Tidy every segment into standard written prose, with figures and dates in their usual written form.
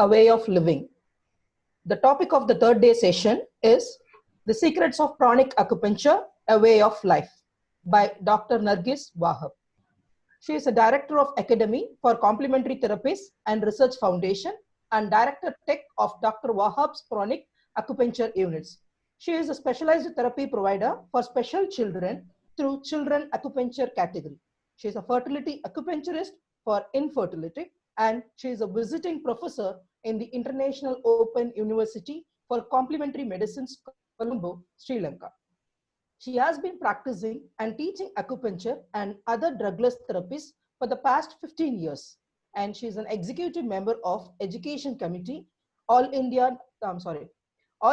a way of living. The topic of the third day session is The Secrets of Pranic Acupuncture, a Way of Life by Dr. Nargis Wahab. She is a Director of Academy for Complementary Therapies and Research Foundation and Director Tech of Dr. Wahab's Pranic Acupuncture Units. She is a specialized therapy provider for special children through Children Acupuncture category. She is a fertility acupuncturist for infertility, and she is a visiting professor in the International Open University for Complementary Medicines, Colombo, Sri Lanka. She has been practicing and teaching acupuncture and other drugless therapies for the past 15 years. And she is an executive member of Education Committee, All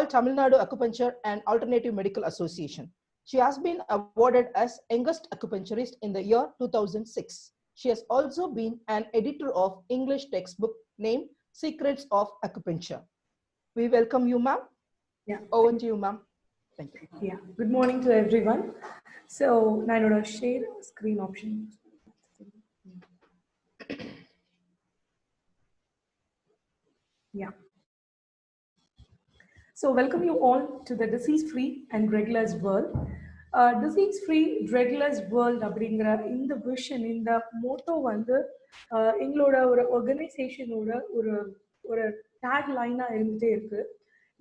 Tamil Nadu Acupuncture and Alternative Medical Association. She has been awarded as Youngest Acupuncturist in the year 2006. She has also been an editor of English textbook named Secrets of Acupuncture. We welcome you, ma'am. Yeah. Over to you, ma'am. Thank you. Yeah. Good morning to everyone. So, I will share screen option. Yeah. So, welcome you all to the disease-free and drugless world. Disease-free, drugless world அப்படிங்கிற இந்த vision, இந்த Moto வந்து எங்களோட ஒரு ஆர்கனைசேஷனோட ஒரு ஒரு take லைனா இருந்துட்டே இருக்கு.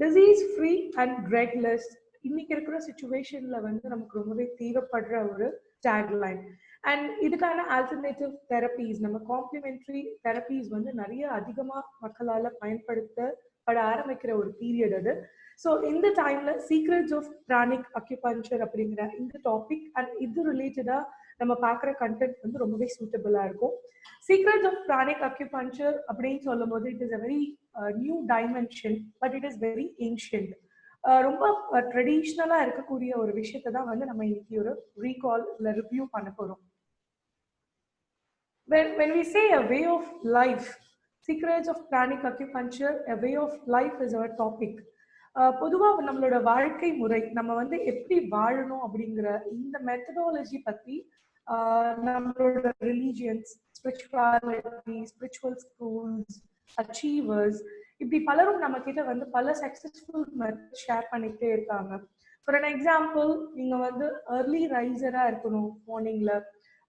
டிசீஸ் ஃப்ரீ அண்ட் drugless இன்னைக்கு இருக்கிற சிச்சுவேஷன்ல வந்து நமக்கு ரொம்பவே தேவைப்படுற ஒரு டேக் லைன். அண்ட் இதுக்கான ஆல்டர்னேட்டிவ் தெரப்பீஸ், நம்ம காம்ப்ளிமெண்ட்ரி தெரப்பீஸ் வந்து நிறைய அதிகமா மக்களால பயன்படுத்தப்பட ஆரம்பிக்கிற ஒரு பீரியட் அது. ஸோ இந்த டைம்ல சீக்ரெட்ஸ் ஆஃப் பிரானிக் அக்யூபஞ்சர் அப்படிங்கிற இந்த டாபிக் அண்ட் இது ரிலேட்டடா நம்ம பார்க்குற கண்டென்ட் வந்து ரொம்பவே சூட்டபிளா இருக்கும். சீக்ரெட்ஸ் ஆஃப் பிரானிக் அக்யூபஞ்சர் அப்படின்னு சொல்லும் போது it is a very new dimension, but it is very ancient. ரொம்ப ட்ரெடிஷ்னலா இருக்கக்கூடிய ஒரு விஷயத்தை தான் வந்து நம்ம இன்னைக்கு ஒரு ரீகால் இல்லை ரிவ்யூ பண்ண போறோம். When we say a way of life, secrets of pranic acupuncture, a way of life is our topic. பொதுவாக நம்மளோட வாழ்க்கை முறை, நம்ம வந்து எப்படி வாழணும் அப்படிங்கிற இந்த மெத்தடாலஜி பத்தி நம்மளோட religions, spirituality, spiritual schools, achievers, இப்படி பலரும் நம்ம கிட்ட வந்து பல சக்சஸ்ஃபுல் மெத்தட் ஷேர் பண்ணிக்கிட்டே இருக்காங்க. ஃபார் அன் எக்ஸாம்பிள், நீங்க வந்து ஏர்லி ரைசரா இருக்கணும், மார்னிங்ல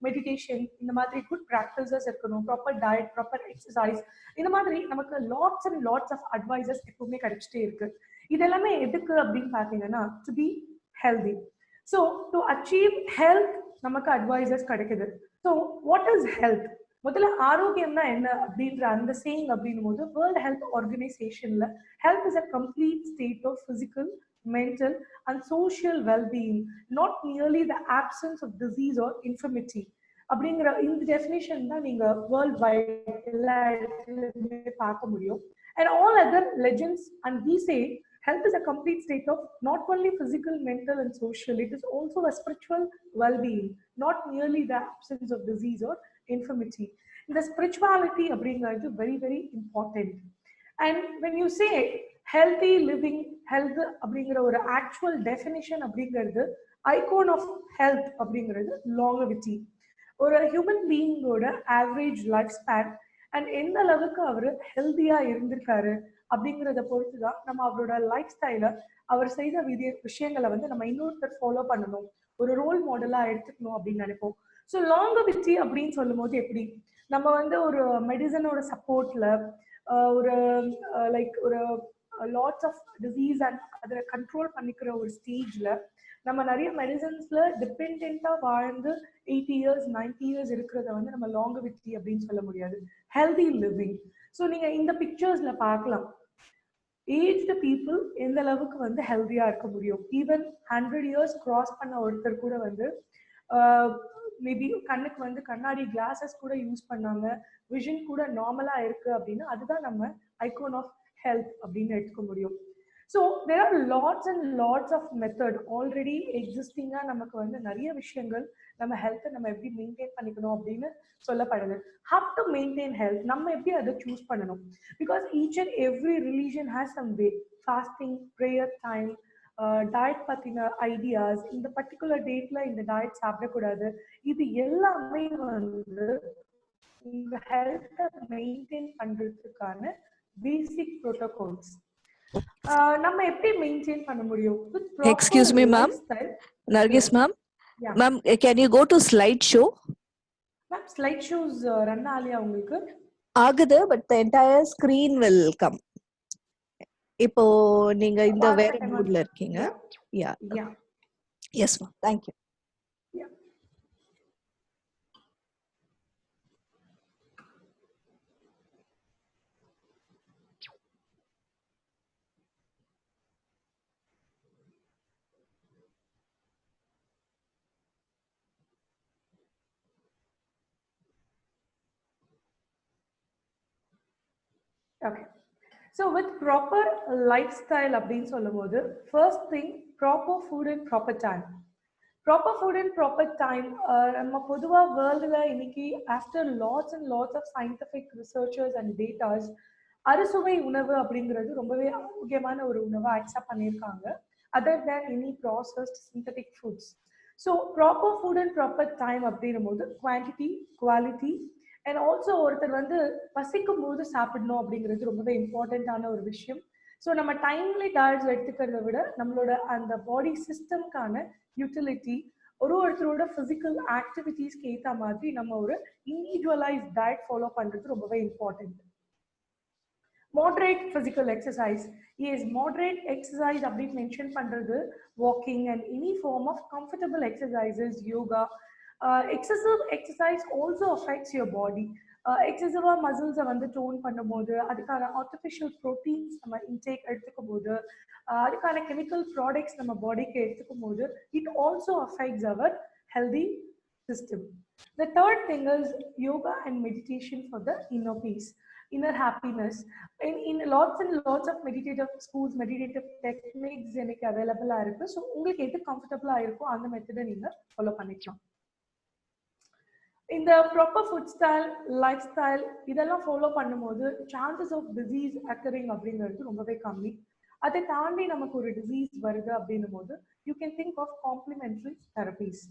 மெடிடேஷன், இந்த மாதிரி குட் ப்ராக்டிசஸ் இருக்கணும், ப்ராப்பர் டயட், ப்ராப்பர் எக்ஸசைஸ், இந்த மாதிரி நமக்கு lots and lots of advices எப்பவுமே கிடைச்சிட்டே இருக்கு. இது எல்லாமே எதுக்கு அப்படின்னு பார்த்தீங்கன்னா, to be healthy. So to achieve health நமக்கு அட்வைசஸ் கிடைக்குது. So what is health? முதல்ல ஆரோக்கியம்னா என்ன அப்படின்ற அந்த சேயிங் அப்படின்னும் போது, வேர்ல்ட் ஹெல்த் ஆர்கனைசேஷன்ல health is a complete state of physical, mental and social well-being, not merely the absence of disease or infirmity. அப்படிங்கிற இந்த டெஃபினேஷன் தான் நீங்க வேர்ல்ட் வைட் எல்லா இடத்துலயுமே பார்க்க முடியும். And all other legends, and we say health is a complete state of not only physical, mental and social, it is also a spiritual well-being, not merely the absence of disease or infirmity. The spirituality அப்படிங்கிறது very very important. And when you say healthy living, health அப்படிங்கிற ஒரு actual definition அப்படிங்கிறது, icon of health அப்படிங்கிறது longevity. ஒரு human பீயிங்கோட average life span and எந்த அளவுக்கு அவர் ஹெல்த்தியா இருந்திருக்காரு அப்படிங்கிறத பொறுத்து தான் நம்ம அவரோட லைஃப் ஸ்டைல, அவர் செய்த விஷயங்களை வந்து நம்ம இன்னொருத்தர் ஃபாலோ பண்ணணும், ஒரு ரோல் மாடலா எடுத்துக்கணும் அப்படின்னு நினைப்போம். ஸோ லாங்கவிட்டி அப்படின்னு சொல்லும் போது எப்படி நம்ம வந்து ஒரு மெடிசனோட சப்போர்ட்ல ஒரு லைக் ஒரு லாட்ஸ் ஆஃப் டிசீஸ் அண்ட் அதை கண்ட்ரோல் பண்ணிக்கிற ஒரு ஸ்டேஜ்ல நம்ம நிறைய மெடிசன்ஸ்ல டிபெண்டா வாழ்ந்து 80 years 90 years இருக்கிறத வந்து நம்ம லாங்கவிட்டி அப்படின்னு சொல்ல முடியாது. Healthy living. ஸோ நீங்க இந்த பிக்சர்ஸ்ல பார்க்கலாம், ஏஜ்டு பீப்புள் எந்த அளவுக்கு வந்து ஹெல்தியா இருக்க முடியும். ஈவன் 100 years கிராஸ் பண்ண ஒருத்தர் கூட வந்து மேபி கண்ணுக்கு வந்து கண்ணாடி கிளாஸஸ் கூட யூஸ் பண்ணாம விஷன் கூட நார்மலா இருக்கு அப்படின்னா அதுதான் நம்ம ஐகான் ஆஃப் ஹெல்த் அப்படின்னு எடுத்துக்க முடியும். So there are lots and lots of method already எக்ஸிஸ்டிங்கா நமக்கு வந்து நிறைய விஷயங்கள் நம்ம ஹெல்த்தை நம்ம எப்படி மெயின்டைன் பண்ணிக்கணும் அப்படின்னு சொல்லப்படுது. ஹவ் டு மெயின்டைன் ஹெல்த், நம்ம எப்படி அதை சூஸ் பண்ணணும்? Because each and every religion has some way. Fasting, prayer time, diet பத்தின ஐடியாஸ், இந்த பர்டிகுலர் டேட்ல இந்த டயட் சாப்பிடக்கூடாது, இது எல்லாமே வந்து உங்க ஹெல்த்தை மெயின்டைன் பண்றதுக்கான பேசிக் ப்ரோட்டோகால்ஸ் நம்ம எப்படி மெயின்டைன் பண்ண முடியும்? Excuse me, ma'am. Nargis, ma'am. Yeah. Ma'am, can you go to slideshow? Ma'am, slide shows run Alia உங்களுக்கு? ஆகுது, but the entire screen will come. இப்போ நீங்க இந்த வேற மூட்ல இருக்கீங்க. Yeah. Yeah. Yes, ma'am. Thank you. Yeah. Okay. So with proper lifestyle அப்படின்னு சொல்லும்போது first thing proper food and proper time. Proper food and proper time நம்ம பொதுவா வேர்ல்டுல இன்னைக்கு after lots and lots of scientific researchers and datas அறுசுவை உணவு அப்படிங்கிறது ரொம்பவே முக்கியமான ஒரு உணவை அக்செப்ட் பண்ணியிருக்காங்க other than any processed synthetic foods. So proper food and proper time அப்படின்னும் போது quantity, quality and also ஒருத்தர் வந்து பசிக்கும் போது சாப்பிடணும் அப்படிங்கிறது ரொம்பவே இம்பார்ட்டன்டான ஒரு விஷயம். ஸோ நம்ம டைம்லி டயட்ஸ் எடுத்துக்கிறத விட நம்மளோட அந்த பாடி சிஸ்டம்கான யூட்டிலிட்டி ஒருத்தரோட பிசிக்கல் ஆக்டிவிட்டிஸ்க்கு ஏற்ற மாதிரி நம்ம ஒரு இண்டிவிஜுவலைஸ் டயட் ஃபாலோ பண்றது ரொம்பவே important. Moderate physical exercise. Yes, moderate exercise அப்படின்னு மென்ஷன் பண்றது walking and any form of comfortable exercises, yoga. Excessive exercise also affects your body. Excessive muscles வந்து டோன் பண்ணும்போது அதுக்கான ஆர்டிஃபிஷியல் ப்ரோட்டீன்ஸ் நம்ம இன்டேக் எடுத்துக்கும் போது அதுக்கான கெமிக்கல் ப்ராடக்ட்ஸ் நம்ம பாடிக்கு எடுத்துக்கும் போது it also affects our healthy system. The third thing is yoga and meditation for the inner peace, inner happiness. In lots and lots of meditative schools, meditative techniques எனக்கு available இருக்கு. So உங்களுக்கு எது கம்ஃபர்டபுளா இருக்கோ அந்த மெத்தடை நீங்க ஃபாலோ பண்ணிக்கலாம். இந்த proper food style, life style இதெல்லாம் ஃபாலோ பண்ணும்போது சான்சஸ் ஆஃப் டிசீஸ் அக்கரிங் அப்படிங்கிறது ரொம்பவே கம்மி. அதை தாண்டி நமக்கு ஒரு டிசீஸ் வருது அப்படின்னும் போது you can think of complementary therapies.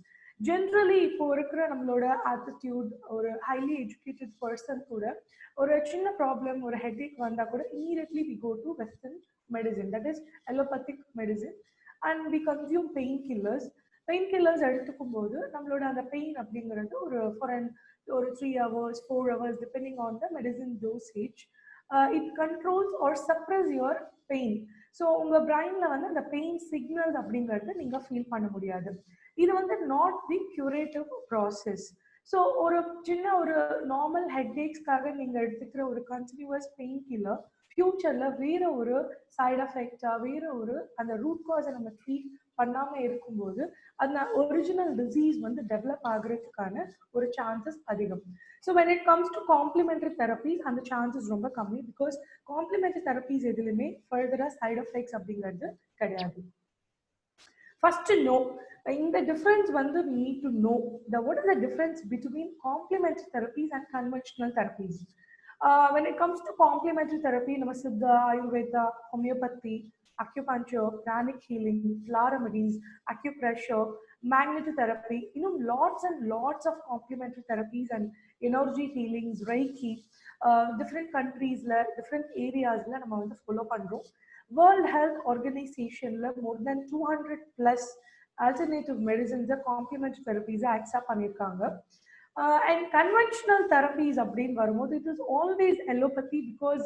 Generally இப்போ இருக்கிற நம்மளோட ஆட்டிடியூட் ஒரு ஹைலி எஜுகேட்டட் பர்சன் கூட ஒரு சின்ன ப்ராப்ளம் ஒரு ஹெட்ஏக் வந்தால் கூட immediately we go to western medicine, that is allopathic medicine, and we consume pain killers. Pain killers எடுத்துக்கும் போது நம்மளோட அந்த பெயின் அப்படிங்கிறது ஒரு 3 hours 4 hours depending on the medicine dosage it controls or suppress your pain. So உங்கள் பிரைன்ல வந்து அந்த பெயின் சிக்னல்ஸ் அப்படிங்கிறது நீங்கள் ஃபீல் பண்ண முடியாது. இது வந்து not the curative process. So ஒரு சின்ன ஒரு நார்மல் ஹெட்ஏக்ஸ்க்காக நீங்கள் எடுத்துக்கிற ஒரு கண்டினியூவஸ் பெயின் கில்லர் ஃபியூச்சர்ல வேற ஒரு சைட் எஃபெக்டா வேற ஒரு அந்த ரூட் காஸை நம்ம ட்ரீட் பண்ணாம இருக்கும்போது அந்த ஒரிஜினல் டிசீஸ் வந்து டெவலப் ஆகுறதுக்கான ஒரு சான்சஸ் அதிகம். So when it comes to complementary therapies அந்த சான்சஸ் ரொம்ப கம்மி. பிகாஸ் காம்ப்ளிமெண்டரி தெரப்பீஸ் எதுலையுமே ஃபர்தரா சைட் எஃபெக்ட்ஸ் அப்படிங்கிறது கிடையாது. ஃபர்ஸ்ட் நோ இந்த டிஃபரன்ஸ் வந்து we need to know what is the difference between complementary therapies and conventional therapies. When it comes to complementary therapy, நம்ம Siddha, Ayurveda, homeopathy, acupuncture, pranic healing, flower remedies, acupressure, magnetic therapy, lots and lots of complementary therapies and energy healings, reiki, different countries la different areas la நம்ம வந்து follow பண்றோம். World Health Organization la more than 200 plus alternative medicines complementary therapies accept பண்ணிருக்காங்க. And conventional therapies அப்படின்னு வரும்போது it is always allopathy because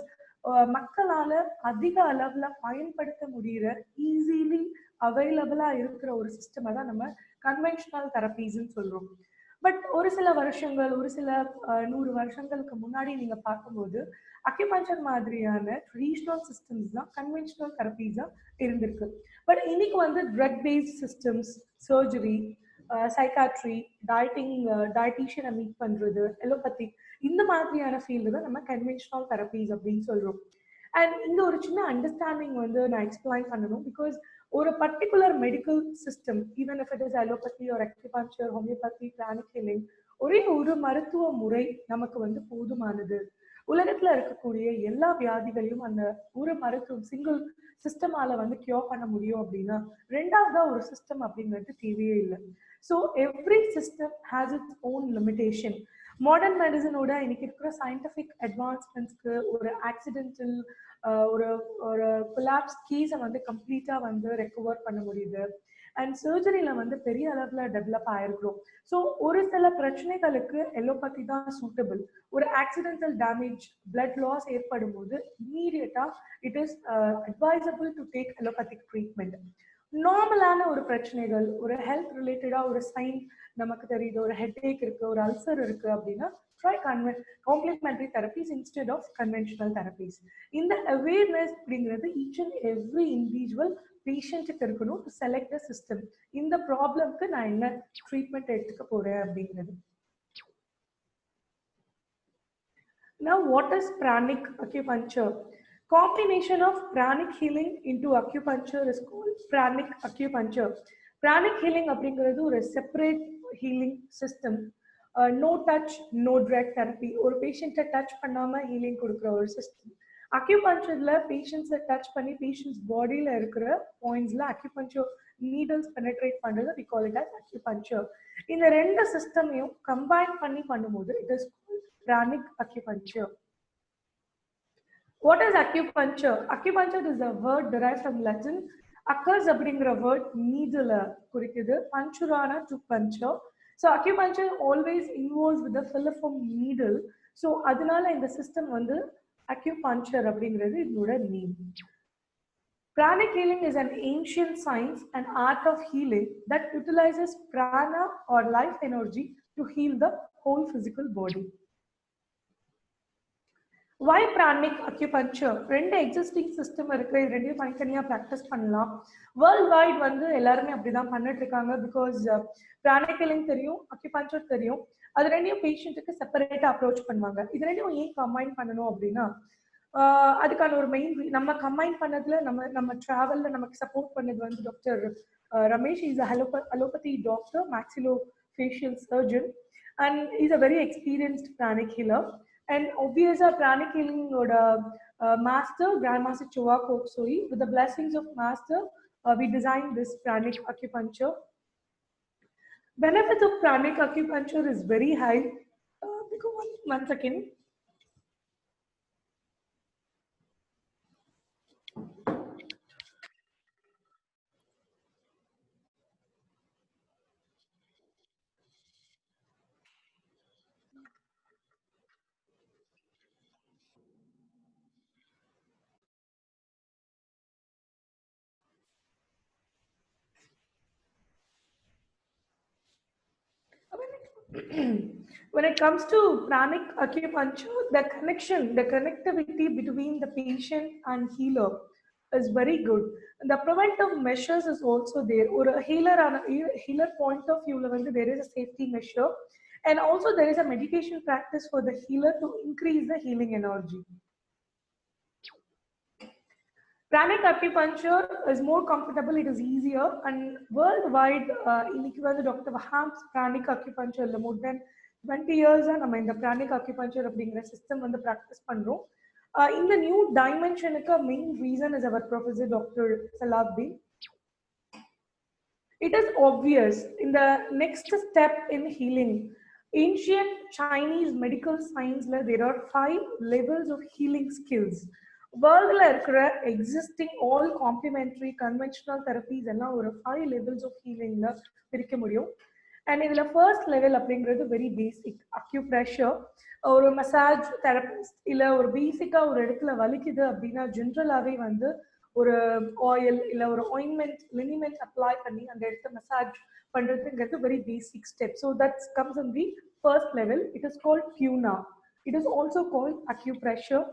மக்களால அதிக அளவுல பயன்படுத்த முடிகிற ஈஸிலி அவைலபிளா இருக்கிற ஒரு சிஸ்டமை தான் நம்ம கன்வென்ஷனல் தெரப்பீஸ்ன்னு சொல்றோம். பட் ஒரு சில வருஷங்கள் ஒரு சில 100 வருஷங்களுக்கு முன்னாடி நீங்க பார்க்கும்போது அக்யூபஞ்சர் மாதிரியான ட்ரெடிஷ்னல் சிஸ்டம்ஸ் தான் கன்வென்ஷனல் தெரப்பீஸா இருந்திருக்கு. பட் இன்னைக்கு வந்து drug based systems, surgery, psychiatry, டயட்டீஷியனை மீட் பண்றது, எலோபதிக் இந்த மாதிரியான ஃபீல்டு தான் நம்ம கன்வென்ஷனல் தெரப்பீஸ் அப்படின்னு சொல்றோம். அண்ட் இந்த ஒரு சின்ன அண்டர்ஸ்டாண்டிங் வந்து நான் எக்ஸ்பிளைன் பண்ணணும். பிகாஸ் ஒரு particular medical system, even if it is allopathy or acupuncture, homeopathy, pranic healing, ஒரே ஒரு மருத்துவ முறை நமக்கு வந்து போதுமானது. உலகத்துல இருக்கக்கூடிய எல்லா வியாதிகளையும் அந்த ஒரு மருத்துவம் சிங்கிள் சிஸ்டமால வந்து கியூர் பண்ண முடியும் அப்படின்னா ரெண்டாவதா ஒரு சிஸ்டம் அப்படிங்கிறது தேவையே இல்லை. So every system has its own limitation. Modern மெடிசனோட இன்னைக்கு இருக்கிற சயின்டிஃபிக் அட்வான்ஸ்மெண்ட்ஸ்க்கு ஒரு ஆக்சிடென்டல் ஒரு ஒரு கொலாப்ஸ் கேஸை வந்து கம்ப்ளீட்டா வந்து ரெக்கவர் பண்ண முடியுது. அண்ட் சர்ஜரியில வந்து பெரிய அளவுல டெவலப் ஆயிருக்கிறோம். ஸோ ஒரு சில பிரச்சனைகளுக்கு எலோபதி தான் சூட்டபிள். ஒரு ஆக்சிடென்டல் டேமேஜ், பிளட் லாஸ் ஏற்படும் போது இம்மீடியட்டா it is advisable to take allopathic treatment. நார்மலான ஒரு பிரச்சனைகள், ஒரு ஹெல்த் ரிலேட்டடா ஒரு சைன் நமக்கு தெரியுது, ஒரு ஹெட்ஏக் இருக்கு, ஒரு அல்சர் இருக்கு அப்படின்னா try complementary therapies instead of conventional therapies. இந்த அவேர்னஸ் அப்படிங்கிறது ஈச் அண்ட் எவ்ரி இண்டிவிஜுவல் பேஷண்ட்டுக்கு இருக்கணும் டு செலக்ட் த சிஸ்டம். இந்த ப்ராப்ளம்க்கு நான் என்ன ட்ரீட்மெண்ட் எடுத்துக்க போறேன் அப்படிங்கிறது. Now, what is pranic acupuncture? Combination of pranic healing into acupuncture is called pranic acupuncture. Pranic healing அப்படிங்கிறது ஒரு separate healing system. No touch no drug therapy, ஒரு பேஷண்ட்டை டச் பண்ணாம ஹீலிங் கொடுக்குற ஒரு சிஸ்டம். அக்யூபஞ்சர்ல பேஷண்ட்ஸை டச் பண்ணி பேஷண்ட்ஸ் பாடியில இருக்கிற பாயிண்ட்ஸ்ல அக்யூபஞ்சர் நீடல்ஸ் பெனட்ரேட் பண்றது we call it as acupuncture. இந்த ரெண்டு சிஸ்டமையும் கம்பைன் பண்ணி பண்ணும்போது it is called pranic acupuncture. What is acupuncture? Acupuncture is a word derived from Latin. Occurs அப்படிங்கிற வேர்ட் நீடில் குறிக்குது, பஞ்சுரானா to puncture. So acupuncture always involves with filiform needle. So அதனால இந்த system வந்து அக்யூபஞ்சர் அப்படிங்கிறது இதோட name. Pranic healing is an ancient science and art of healing that utilizes prana or life energy to heal the whole physical body. Why pranic acupuncture? ரெண்டு existing system இருக்கு, இது ரெண்டையும் தனித்தனியா ப்ராக்டிஸ் பண்ணலாம். World wide வந்து எல்லாருமே அப்படிதான் பண்ணிட்டு இருக்காங்க. பிகாஸ் பிரானிக் ஹீலிங் தெரியும், அக்யூபஞ்சர் தெரியும், அது ரெண்டையும் பேஷண்ட்டுக்கு செப்பரேட்டா அப்ரோச் பண்ணுவாங்க. இது ரெண்டையும் ஏன் கம்பைன் பண்ணணும் அப்படின்னா அதுக்கான ஒரு மெயின் நம்ம கம்பைன் பண்ணதுல நம்ம டிராவல்ல நமக்கு சப்போர்ட் பண்ணது வந்து doctor Ramesh. Is allopathy doctor, maxillofacial surgeon, and he's a very experienced pranic healer. And obviously pranic healing oda master, grandmaster Chowa Koksoi, with the blessings of master we designed this pranic acupuncture. Benefits of pranic acupuncture is very high. One second. When it comes to pranic acupuncture, the connectivity between the patient and healer is very good. And the preventive measures is also there. Or a healer point of view, there is a safety measure, and also there is a meditation practice for the healer to increase the healing energy. Pranic acupuncture is more comfortable, it is easier, and worldwide, Dr. Waham's pranic acupuncture, more than 20 years, and the pranic acupuncture system and the practice pandrom. In the new dimension, the main reason is our professor, Dr. Salahuddin. It is obvious in the next step in healing. Ancient Chinese medical science, there are 5 levels of healing skills. World existing all complementary conventional therapies and now 5 levels of healing and in the first level அப்படிங்கிறது very basic acupressure. ஒரு massage therapist இல்ல ஒரு பேசிக்கா ஒரு இடத்துல வலிக்குது அப்படின்னா ஜென்ரலாவே வந்து ஒரு ஆயில் இல்ல ஒரு ஆயின்மெண்ட் லினிமெண்ட் அப்ளை பண்ணி அந்த இடத்த மசாஜ் பண்றதுங்கிறது very basic step. So that comes in the first level. It is called Puna. It is also called acupressure,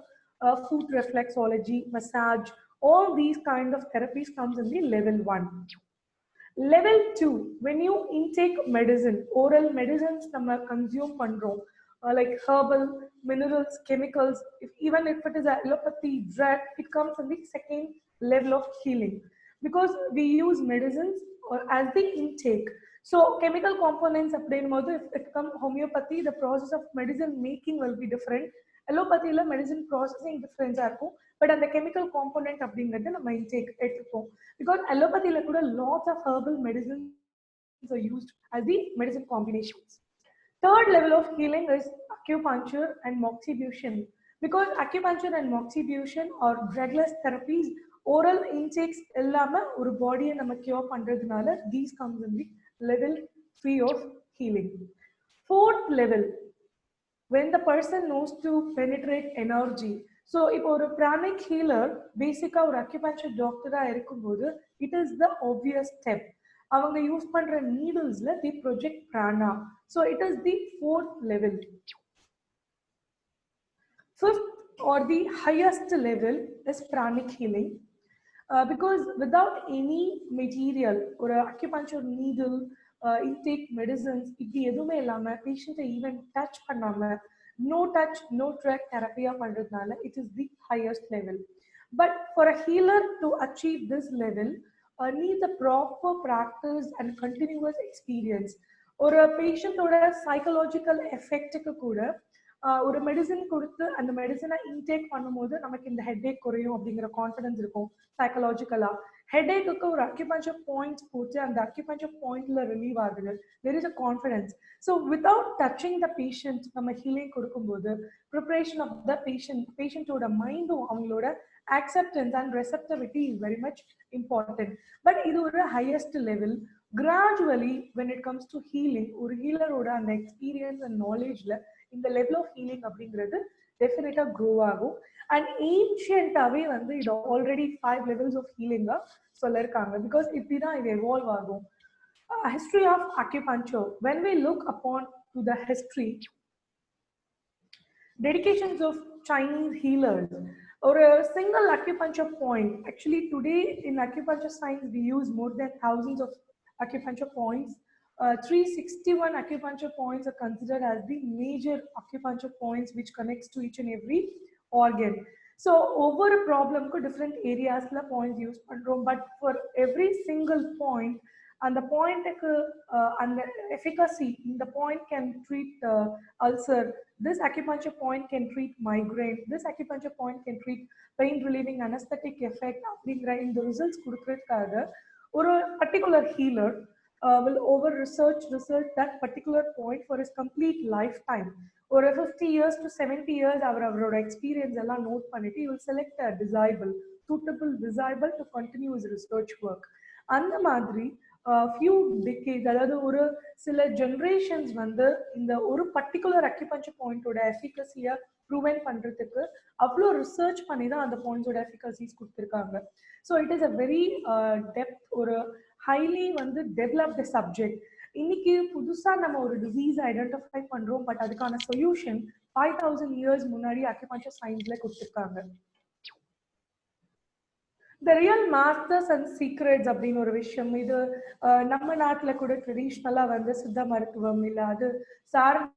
foot reflexology, massage. All these kind of therapies comes in the level 1. Level 2, when you intake medicine, oral medicines நம்ம consume பண்றோம், like herbal, minerals, chemicals, even if it is a allopathy drug, it comes in the second level of healing because we use medicines or as the intake. So chemical components அப்படிங்கும்போது if it comes homeopathy, the process of medicine making will be different. Allopathy la medicine processing difference இருக்கும், but அந்த chemical component அப்படிங்கிறது நம்ம intake எடுத்துப்போம் because allopathy la கூட lots of herbal medicines are used as the medicine combinations. Third level of healing is acupuncture and moxibustion. Because acupuncture and moxibustion are drugless therapies, oral intakes இல்லாம ஒரு பாடியை நம்ம cure பண்றதுனால these comes in the level 3 of healing. Fourth level, when the person knows to penetrate energy. So இப்போ ஒரு pranic healer பேசிக்கா ஒரு acupuncture டாக்டரா இருக்கும்போது it is the obvious step. அவங்க யூஸ் பண்ற நீடில்ஸ்ல the project prana. So it is the fourth level. Fifth or the highest level is pranic healing. Because without any material, ஒரு அக்யூபஞ்சர் நீடில், இன்டேக் மெடிசன்ஸ், இப்படி எதுவுமே இல்லாம பேஷண்ட்டை ஈவன் டச் பண்ணாம no touch no drug தெரப்பியா பண்றதுனால it is the highest level. But for a healer to achieve this level needs a proper practice and continuous experience. ஒரு பேஷண்டோட psychological எஃபெக்ட்டுக்கு கூட ஒரு மெடிசன் கொடுத்து அந்த மெடிசனை இன்டேக் பண்ணும்போது நமக்கு இந்த ஹெட்ஏக் குறையும் அப்படிங்கிற கான்ஃபிடன்ஸ் இருக்கும் சைக்கலாஜிக்கலா. ஹெட்ஏக்கு ஒரு அக்யூபஞ்சர் பாயிண்ட்ஸ் போட்டு அந்த அக்யூபஞ்சர் பாயிண்ட்ல ரிலீவ் ஆகுது. There is a confidence. So without touching the patient நம்ம ஹீலிங் கொடுக்கும்போது ப்ரிப்பரேஷன் ஆஃப் த பேஷண்டோட மைண்டும் அவங்களோட acceptance and receptivity is very much important. But இது ஒரு highest level. Gradually when it comes to healing, ஒரு healer ஓட அந்த experience and knowledgeல இந்த level of healing அப்படிங்கிறது definitely grow ஆகும். And ancientவே வந்து இது already 5 levels of healing சொல்லிருக்காங்க. because இப்படிதான் இது evolve ஆகும். History of acupuncture, when we look upon to the history, dedications of Chinese healers, or a single acupuncture point. Actually, today in acupuncture science, we use more than thousands of acupuncture points. 361 acupuncture points are considered as the major acupuncture points which connects to each and every organ. So, over a problem, different areas la points used, but for every single point, and the point and the efficacy in the point can treat ulcer. This acupuncture point can treat migraine. This acupuncture point can treat pain relieving anesthetic effect. In the results or a particular healer will over research that particular point for his complete lifetime. Or 50 years to 70 years our experience எல்லாம் note பண்ணிட்டு he will select a desirable, suitable, desirable to continue his research work. அந்த மாதிரி few decades, அதாவது ஒரு சில generations வந்து இந்த ஒரு பர்டிகுலர் அக்யூபஞ்சர் பாயிண்டோட எஃபிகசியை ப்ரூவன் பண்றதுக்கு அவ்வளோ ரிசர்ச் பண்ணி தான் அந்த பாயிண்ட்ஸோட எஃபிகசிஸ் கொடுத்துருக்காங்க. So it is a very depth, ஒரு ஹைலி வந்து டெவலப்டு சப்ஜெக்ட். இன்னைக்கு புதுசா நம்ம ஒரு டிசீஸ் ஐடென்டிஃபை பண்றோம், பட் அதுக்கான சொல்யூஷன் 5000 years முன்னாடி அக்யூபஞ்சர் சயின்ஸ்ல கொடுத்துருக்காங்க. The real masters and secrets அப்படின்னு ஒரு விஷயம், இது நம்ம நாட்டுல கூட ட்ரெடிஷ்னலா வந்து சித்த மருத்துவம் இல்ல அது சார்ந்த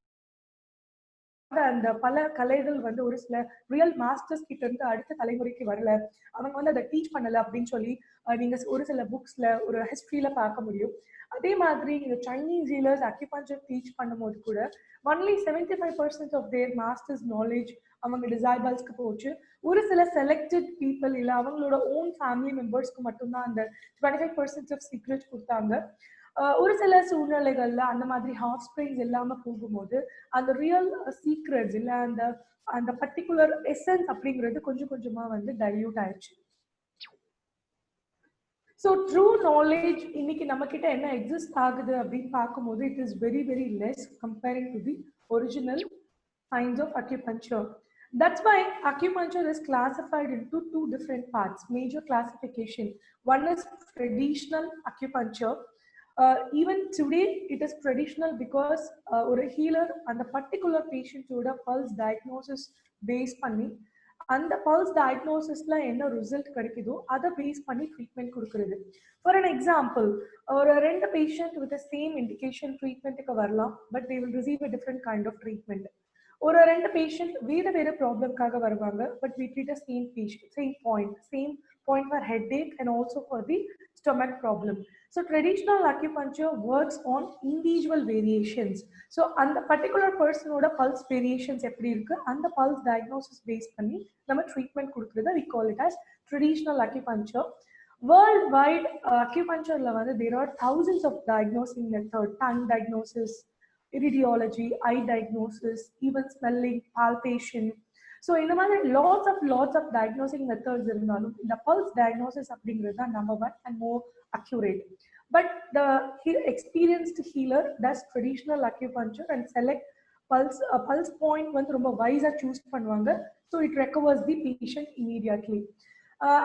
அந்த பல கலைகள் வந்து ஒரு சில ரியல் மாஸ்டர்ஸ் கிட்ட இருந்து அடுத்த தலைமுறைக்கு வரல, அவங்க வந்து அதை டீச் பண்ணல அப்படின்னு சொல்லி நீங்க ஒரு சில புக்ஸ்ல ஒரு ஹிஸ்டரியில பார்க்க முடியும். அதே மாதிரி இந்த சைனீஸ் ஹீலர்ஸ் அக்யூபஞ்சர் டீச் பண்ணும்போது கூட only 75% of their masters knowledge அவங்க டிசைபிள்ஸ்க்கு போச்சு. ஒரு சில செலக்டட் பீப்புள் இல்ல அவங்களோட ஓன் ஃபேமிலி மெம்பர்ஸ்க்கு மட்டும்தான் அந்த 25% ஆஃப் சீக்ரெட் கொடுத்தாங்க. ஒரு சில சூழ்நிலைகள்ல அந்த மாதிரி ஹாஃப் ஸ்ப்ரிங்ஸ் இல்லாம போகும்போது அந்த ரியல் சீக்ரெட்ஸ் இல்ல அந்த அந்த பர்டிகுலர் எசன்ஸ் அப்படிங்கிறது கொஞ்சம் கொஞ்சமா வந்து டைல்யூட் ஆயிடுச்சு. ஸோ ட்ரூ நாலேஜ் இன்னைக்கு நம்ம கிட்ட என்ன எக்ஸிஸ்ட் ஆகுது அப்படின்னு பார்க்கும்போது it is very very less comparing to the original science of acupuncture. That's why acupuncture is classified into two different parts, major classification. One is traditional acupuncture. Even today it is traditional because or a healer and the particular patient oda pulse diagnosis based panni and the pulse diagnosis la enna result kadikidho adha base panni treatment kudukuradhu. For an example, or a renda patient with the same indication treatment ku varalam, but they will receive a different kind of treatment. ஒரு ரெண்டு patient வேற வேற ப்ராப்ளம்காக வருவாங்க, but we treat a same point for headache and also for the stomach problem. So traditional acupuncture works on individual variations. So அந்த particular person ஓட pulse variations எப்படி இருக்கு அந்த pulse diagnosis base பண்ணி நம்ம ட்ரீட்மெண்ட் கொடுக்குறத we call it as traditional acupuncture. Worldwide acupunctureல வந்து there are thousands of diagnosing methods, tongue diagnosis, radiology, eye diagnosis, even smelling, palpation. So in the matter lots of diagnosing methods இருந்தாலும் இந்த pulse diagnosis அப்படிங்கிறது தான் number one and more accurate. But the experienced healer does traditional acupuncture and select pulse point வந்து ரொம்ப வைஸா choose பண்ணுவாங்க. So it recovers the patient immediately.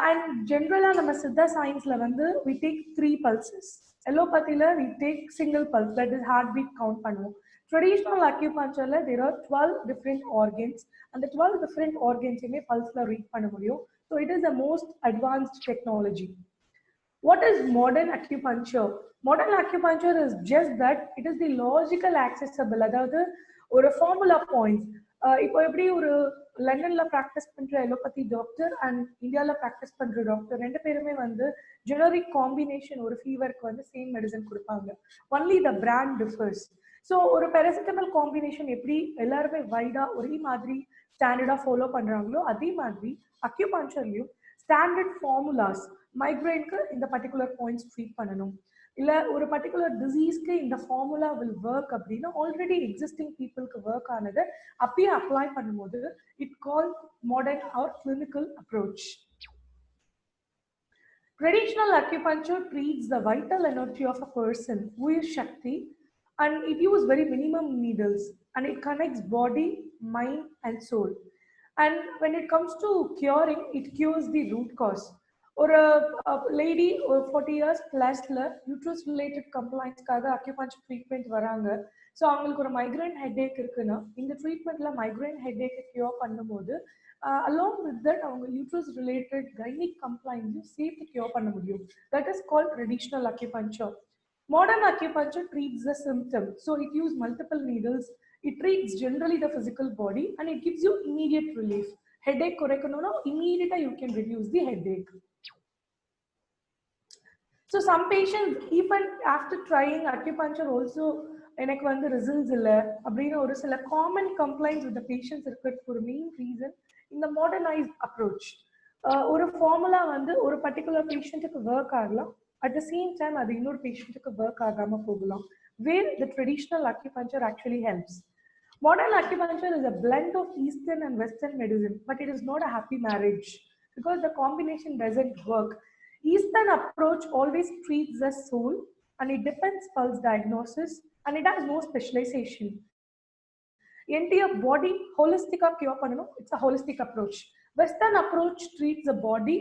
And generally நம்ம சித்தா சயின்ஸ்ல வந்து we take 3 pulses. Allopathyல we take single pulse, that is heartbeat count பண்ணுவோம். Traditional acupuncture there are 12 different organs and the 12 different organs pulse la read panna mudiyum. So it is the most advanced technology. What is modern acupuncture? Modern acupuncture is just that it is the logical accessible, அதாவது ஒரு formula points. இப்போ எப்படி ஒரு லண்டன்ல practice பண்ற allopathy doctor and இந்தியால practice பண்ற doctor ரெண்டு பேருமே வந்து ஜெனரிக் காம்பினேஷன் ஒரு ஃபீவருக்கு வந்து சேம் மெடிசன் கொடுப்பாங்க. Only the brand differs. So ஒரு பேராசிட்டமல் காம்பினேஷன் எப்படி எல்லாருமே வைடா ஒரே மாதிரி ஸ்டாண்டர்டா ஃபாலோ பண்றாங்களோ அதே மாதிரி அக்யூபஞ்சர்லயும் ஸ்டாண்டர்ட் ஃபார்முலாஸ், மைக்ரைனுக்கு இந்த பர்டிகுலர் பாயிண்ட்ஸ் ட்ரீட் பண்ணணும், இல்ல ஒரு பர்டிகுலர் டிசீஸ்க்கு இந்த ஃபார்முலா வில் ஒர்க் அப்படின்னா ஆல்ரெடி எக்ஸிஸ்டிங் பீப்புளுக்கு ஒர்க் ஆனதை அப்பயே அப்ளை பண்ணும்போது it call modern or clinical approach. Traditional acupuncture treats the vital energy of a person, Uyir Shakti, and it uses very minimum needles and it connects body, mind and soul. And when it comes to curing, it cures the root cause. Or a lady or 40 years plus uterus related complaints kaga acupuncture treatment varanga. So avangalukku or migraine headache irukuna inda treatment la migraine headache cure பண்ணும்போது along with that avanga uterus related gynec complaints சேர்த்து cure பண்ண முடியும். That is called traditional acupuncture. Modern acupuncture treats the symptom, so it uses multiple needles. It treats generally the physical body and it gives you immediate relief. Headache korekkanona immediately you can reduce the headache. So some patients even after trying acupuncture also எனக்கு வந்து results இல்லை அப்படின்னு ஒரு சில common complaints with patients இருக்கிறதுக்கு ஒரு main reason இந்த modernised approach. ஒரு ஃபார்முலா வந்து ஒரு பர்டிகுலர் பேஷண்ட்டுக்கு ஒர்க் ஆகலாம், அட் த சேம் டைம் அது இன்னொரு பேஷண்ட்டுக்கு ஒர்க் ஆகாம போகலாம். Where the traditional acupuncture actually helps. Modern acupuncture is a blend of Eastern and Western medicine, but it is not a happy marriage because the combination doesn't work. Eastern approach always treats the soul and it depends pulse diagnosis and it has no specialization. Entire body holistic cure panano, it's a holistic approach. Western approach treats the body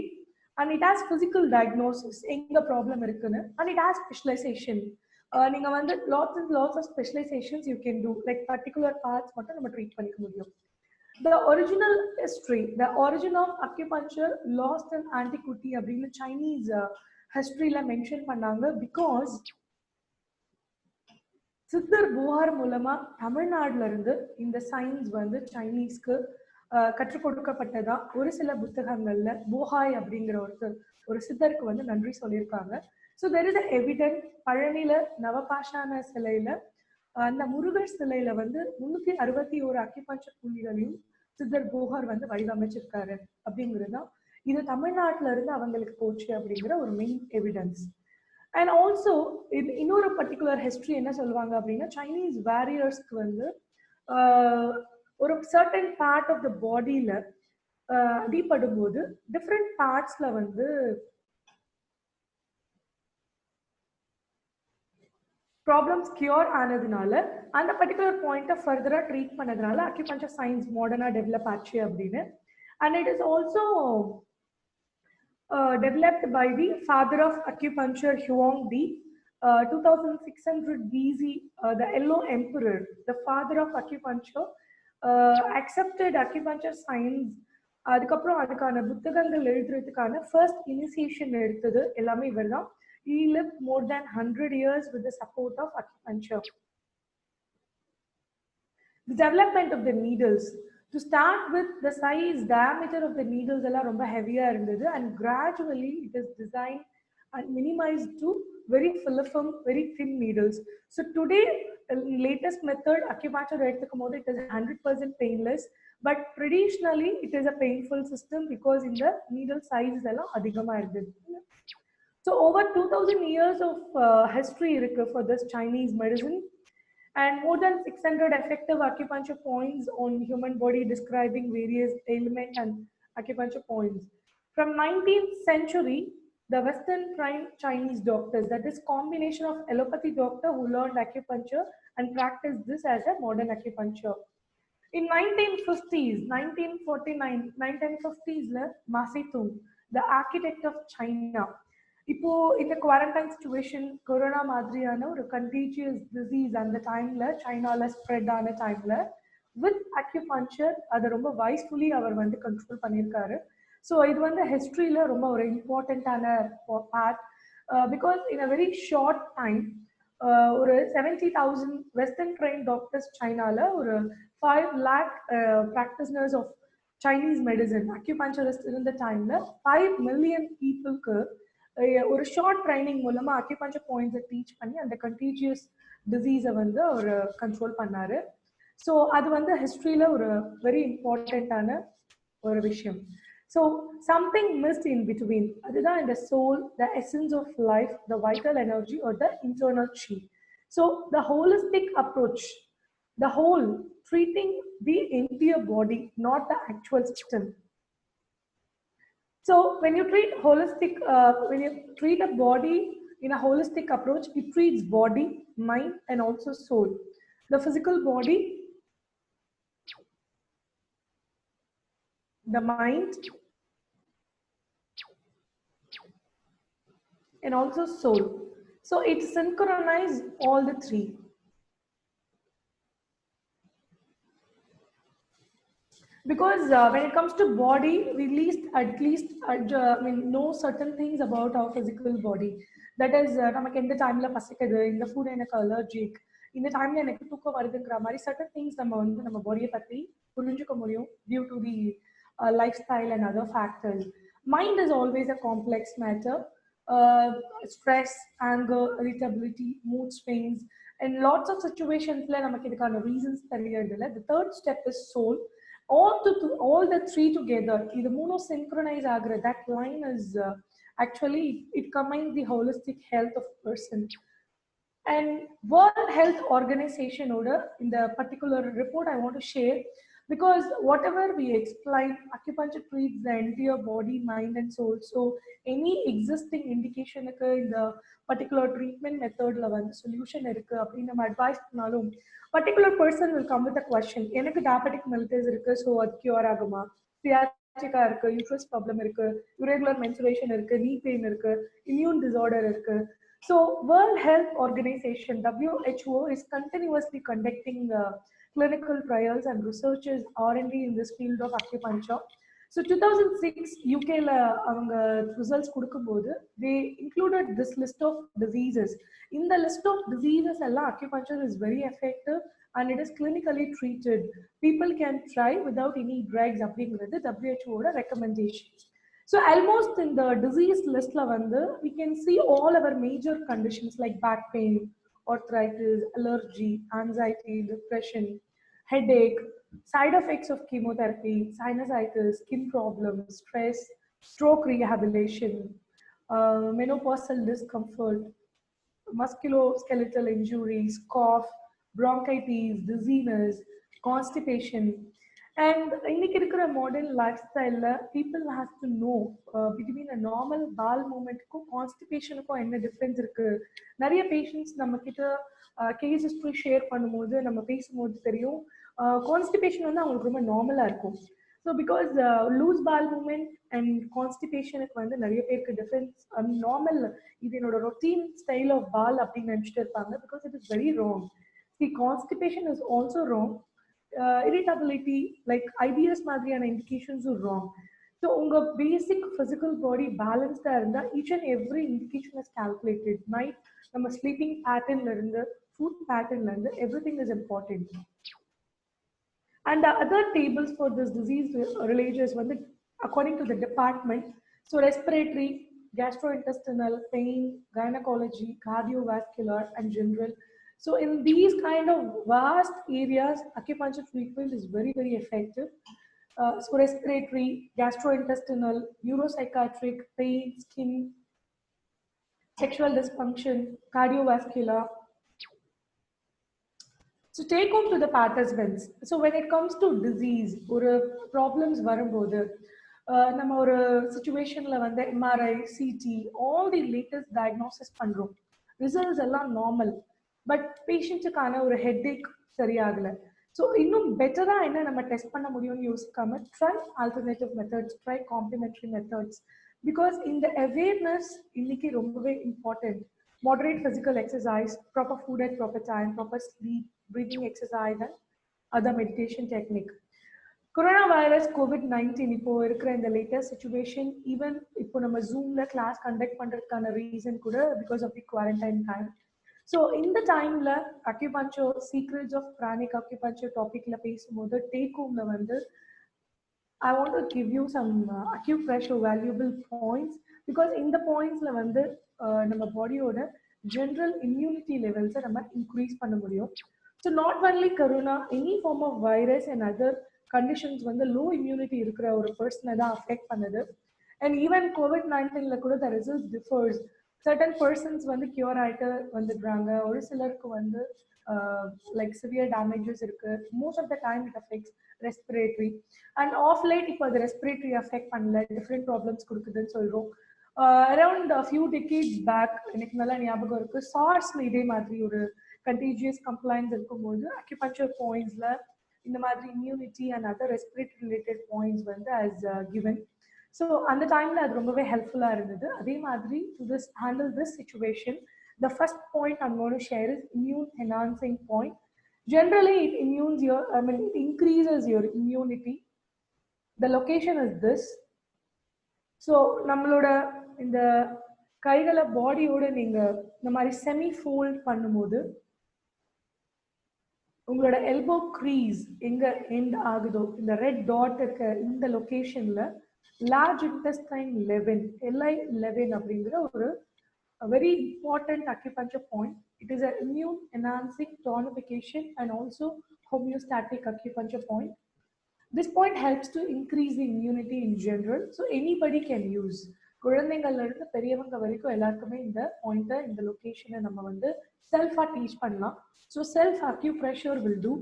and it has physical diagnosis, enga problem irukunu, and it has specialization. நீங்க வந்து lots of specializations you can do, like particular parts மட்டும் நம்ம treat பண்ணிக்க முடியும். The original history, the origin of acupuncture lost in antiquity அப்படின்னு Chinese historyல mention பண்ணாங்க. Because சித்தர் புகார் மூலமா தமிழ்நாடுல இருந்து இந்த சயின்ஸ் வந்து சைனீஸ்க்கு கற்றுக் கொடுக்கப்பட்டதா ஒரு சில புத்தகங்கள்ல போஹாய் அப்படிங்கிற ஒரு சித்தருக்கு வந்து நன்றி சொல்லியிருக்காங்க. So there is a evidence. பழனியில நவபாஷான சிலையில அந்த முருகர் சிலையில வந்து 361 அக்யூபஞ்சர் புள்ளிகளையும் சித்தர் போஹார் வந்து வடிவமைச்சிருக்காரு அப்படிங்கிறது தான் இது தமிழ்நாட்டுல இருந்து அவங்களுக்கு போச்சு அப்படிங்கிற ஒரு மெயின் எவிடன்ஸ். அண்ட் ஆல்சோ இன்னொரு பர்டிகுலர் ஹிஸ்டரி என்ன சொல்லுவாங்க அப்படின்னா, சைனீஸ் வாரியர்ஸ்க்கு வந்து ஒரு சர்டன் பார்ட் ஆஃப் த பாடியில அடிபடும் போது டிஃப்ரெண்ட் பார்ட்ஸ்ல வந்து ப்ராப்ளம்ஸ் கியூர் ஆனதுனால அந்த பர்டிகுலர் பாயிண்ட்டை ஃபர்தரா ட்ரீட் பண்ணதுனால அக்யூபஞ்சர் சயின்ஸ் மாடர்னா டெவலப் ஆச்சு அப்படின்னு. And it is also developed by the father of acupuncture Huang Di, 2600 BC, the Yellow Emperor, the father of acupuncture, accepted acupuncture science. அதுக்கப்புறம் அதுக்கான புத்தகங்கள் எழுதுறதுக்கான ஃபர்ஸ்ட் இனிஷியேஷன் எடுத்தது எல்லாமே இவர் தான். He lived more than 100 years with the support of acupuncture. The development of the needles. To start with, the size, diameter of the needles are ரொம்ப heavier இருந்தது, and gradually it is designed and minimized to very filiform, very thin needles. So today, latest method acupuncture எடுத்துக்கும்போது it is 100% painless, but traditionally it is a painful system because in the needle size எல்லாம் அதிகமா இருந்தது. So over 2000 years of history இருக்கு for this Chinese medicine. and more than 600 effective acupuncture points on human body describing various ailment and acupuncture points. From 19th century, the Western trained Chinese doctors, that is combination of allopathy doctor who learned acupuncture and practiced this as a modern acupuncture. In 1950s, 1949, 1950s, Ma Zedong, the architect of China, இப்போ இந்த quarantine situation corona மாதிரியான ஒரு contagious disease அந்த டைம்ல சைனால spread ஆன டைம்ல with acupuncture அதை ரொம்ப வைஸ்ஃபுல்லி அவர் வந்து கண்ட்ரோல் பண்ணியிருக்காரு. ஸோ இது வந்து ஹிஸ்ட்ரியில ரொம்ப ஒரு இம்பார்ட்டண்ட்டான part because in a very short time ஒரு 70,000 வெஸ்டர்ன் ட்ரெயின் டாக்டர்ஸ் சைனால ஒரு 5 lakh practitioners of Chinese medicine அக்யூபஞ்சரிஸ்ட் இருந்த டைம்ல 5 million பீப்புளுக்கு ஒரு ஷார்ட் ட்ரைனிங் மூலமா அக்யூபஞ்சர் பாயிண்ட்ஸை டீச் பண்ணி அந்த கண்டீஜியஸ் டிசீஸை வந்து அவர் கண்ட்ரோல் பண்ணாரு. ஸோ அது வந்து ஹிஸ்ட்ரியில ஒரு வெரி இம்பார்ட்டண்ட்டான ஒரு விஷயம். So something missed in between, அதுதான் இந்த soul, the essence of life, the vital energy or the internal chi. So the holistic approach, the whole, treating the entire body, not the actual system. So when you treat holistic, when you treat a body in a holistic approach, it treats body, mind, and also soul. The physical body, the mind, and also soul. So it synchronizes all the three. Because when it comes to body, we at least know certain things about our physical body. That is, நமக்கு எந்த டைம்ல பசிக்குது, இந்த food எனக்கு allergic, இந்த டைம்ல எனக்கு தூக்கம் வருதுங்கிற மாதிரி certain things நம்ம வந்து நம்ம பாடியை பத்தி புரிஞ்சுக்க முடியும் due to the lifestyle and other factors. Mind is always a complex matter. Stress, anger, irritability, mood swings, and lots of situations la நமக்கு இதுக்கான reasons தெரியறதில்ல. The third step is soul. All the three together, the mono synchronize agra, that line is actually it combines the holistic health of person. And World Health Organization order in the particular report I want to share, because whatever we explain, acupuncture treats the entire body, mind, and soul. So any existing indication in the particular treatment method la வந்து solution இருக்கு அப்படின்னு நம்ம advice பண்ணாலும் particular person will come with a question. எனக்கு diabetic mellitus இருக்கு, so அது cure ஆகுமா, sciatica இருக்கு, uterus problem இருக்கு, irregular menstruation இருக்கு, knee pain இருக்கு, immune disorder இருக்கு. So World Health Organization, WHO, is continuously conducting clinical trials and researches R&D in this field of acupuncture. So 2006 UK அவங்க results கொடுக்கும்போது they included this list of diseases. In the list of diseases எல்லாம் acupuncture is very effective and it is clinically treated. People can try without any drugs அப்படிங்கிறது WHO ஓட recommendations. So almost in the disease list la vandu we can see all our major conditions like back pain, arthritis, allergy, anxiety, depression, headache, side effects of chemotherapy, sinusitis, skin problems, stress, stroke rehabilitation, menopausal discomfort, musculoskeletal injuries, cough, bronchitis, dizziness, constipation. And இன்னைக்கு இருக்கிற modern life ஸ்டைல்ல people has to know between a normal bowel மூமெண்ட்டுக்கும் கான்ஸ்டிபேஷனுக்கும் என்ன difference இருக்கு. நிறைய patients நம்ம கிட்ட கேஸ் ஹிஸ்ட்ரி ஷேர் பண்ணும்போது நம்ம பேசும்போது தெரியும் கான்ஸ்டிபேஷன் வந்து அவங்களுக்கு ரொம்ப நார்மலா இருக்கும். So because loose bowel movement and கான்ஸ்டிபேஷனுக்கு வந்து நிறைய பேருக்கு டிஃப்ரென்ஸ் நார்மல், இது என்னோட ரொட்டீன் ஸ்டைல் ஆஃப் பால் அப்படின்னு நினச்சிட்டு இருப்பாங்க. Because it is very wrong. The constipation is also wrong. Irritability, like IBS மாதிரியான indications are wrong. So உங்க basic physical body balanced இருந்தா each and every indication is calculated. Night நம்ம sleeping pattern ல இருந்து food pattern ல இருந்து everything is important. And the other tables for this disease relations வந்து according to the department, so respiratory, gastrointestinal, pain, gynecology, cardiovascular, and general. So in these kind of vast areas, acupuncture treatment is very, very effective. So respiratory, gastrointestinal, neuropsychiatric, pain, skin, sexual dysfunction, cardiovascular, So take home to the participants. So when it comes to disease or problems வரும்போது நம்ம ஒரு சிச்சுவேஷன்ல வந்து MRI, CT, all the latest diagnosis பண்றோம். Results எல்லாம் normal, but பேஷண்ட்டுக்கான ஒரு headache சரியாகல. So இன்னும் பெட்டரா என்ன நம்ம டெஸ்ட் பண்ண முடியும்னு யோசிக்காம try alternative methods, try complementary methods. Because இந்த அவேர்னஸ் இன்னைக்கு ரொம்பவே important. Moderate physical exercise, proper food at proper time, proper sleep, breathing exercise, and other meditation technique. Coronavirus COVID-19 இப்போ இருக்கிற இந்த latest situation, even இப்போ நம்ம Zoomல class conduct பண்றதுக்கான reason கூட because of the quarantine time. So இந்த timeல acupuncture, secrets of pranic acupuncture topicல பேசும்போது take homeல வந்து I want to give you some acupressure valuable points, because in the pointsல வந்து நம்ம பாடியோட general immunity levels நம்ம increase பண்ண முடியும். So not only corona, any form of virus and other conditions வந்து low immunity இருக்கிற ஒரு person தான் affect பண்ணுது. And even COVID-19ல கூட the results differs. Certain persons வந்து cure ஆயிட்டு வந்துடுறாங்க, ஒரு சிலருக்கு வந்து like severe damages இருக்கு. Most of the time it affects respiratory, and off late இப்போ அது respiratory affect பண்ணல, different problems கொடுக்குதுன்னு சொல்றோம். Around a few decades back, எனக்கு நல்லா ஞாபகம் இருக்கு, SARSல இதே மாதிரி ஒரு contagious compliance இருக்கும்போது acupuncture pointsல இந்த மாதிரி immunity and other respiratory related points வந்து as given. So அந்த டைம்ல அது ரொம்பவே ஹெல்ப்ஃபுல்லா இருந்தது. அதே மாதிரி to this handle this situation, the first point I'm going to share is immune enhancing point. Generally it it increases your immunity. The location is this. So நம்மளோட இந்த கைகளை பாடியோட நீங்க இந்த மாதிரி செமி ஃபோல்ட் பண்ணும்போது உங்களோட எல்போ க்ரீஸ் எங்க எண்ட் ஆகுதோ இந்த ரெட் டாட் இருக்க இந்த லொகேஷன்ல லார்ஜ் இன்டெஸ்டைன் 11 LI11 அப்படிங்கிற ஒரு very important acupuncture point. It is an immune enhancing tonification and also homeostatic acupuncture point. This point helps to increase the immunity in general, so anybody can use. குழந்தைங்கள்ல இருந்து பெரியவங்க வரைக்கும் எல்லாருக்குமே இந்த pointer, இந்த லொகேஷனை நம்ம வந்து செல்ஃபா டீச் பண்ணலாம். So self acupressure will do.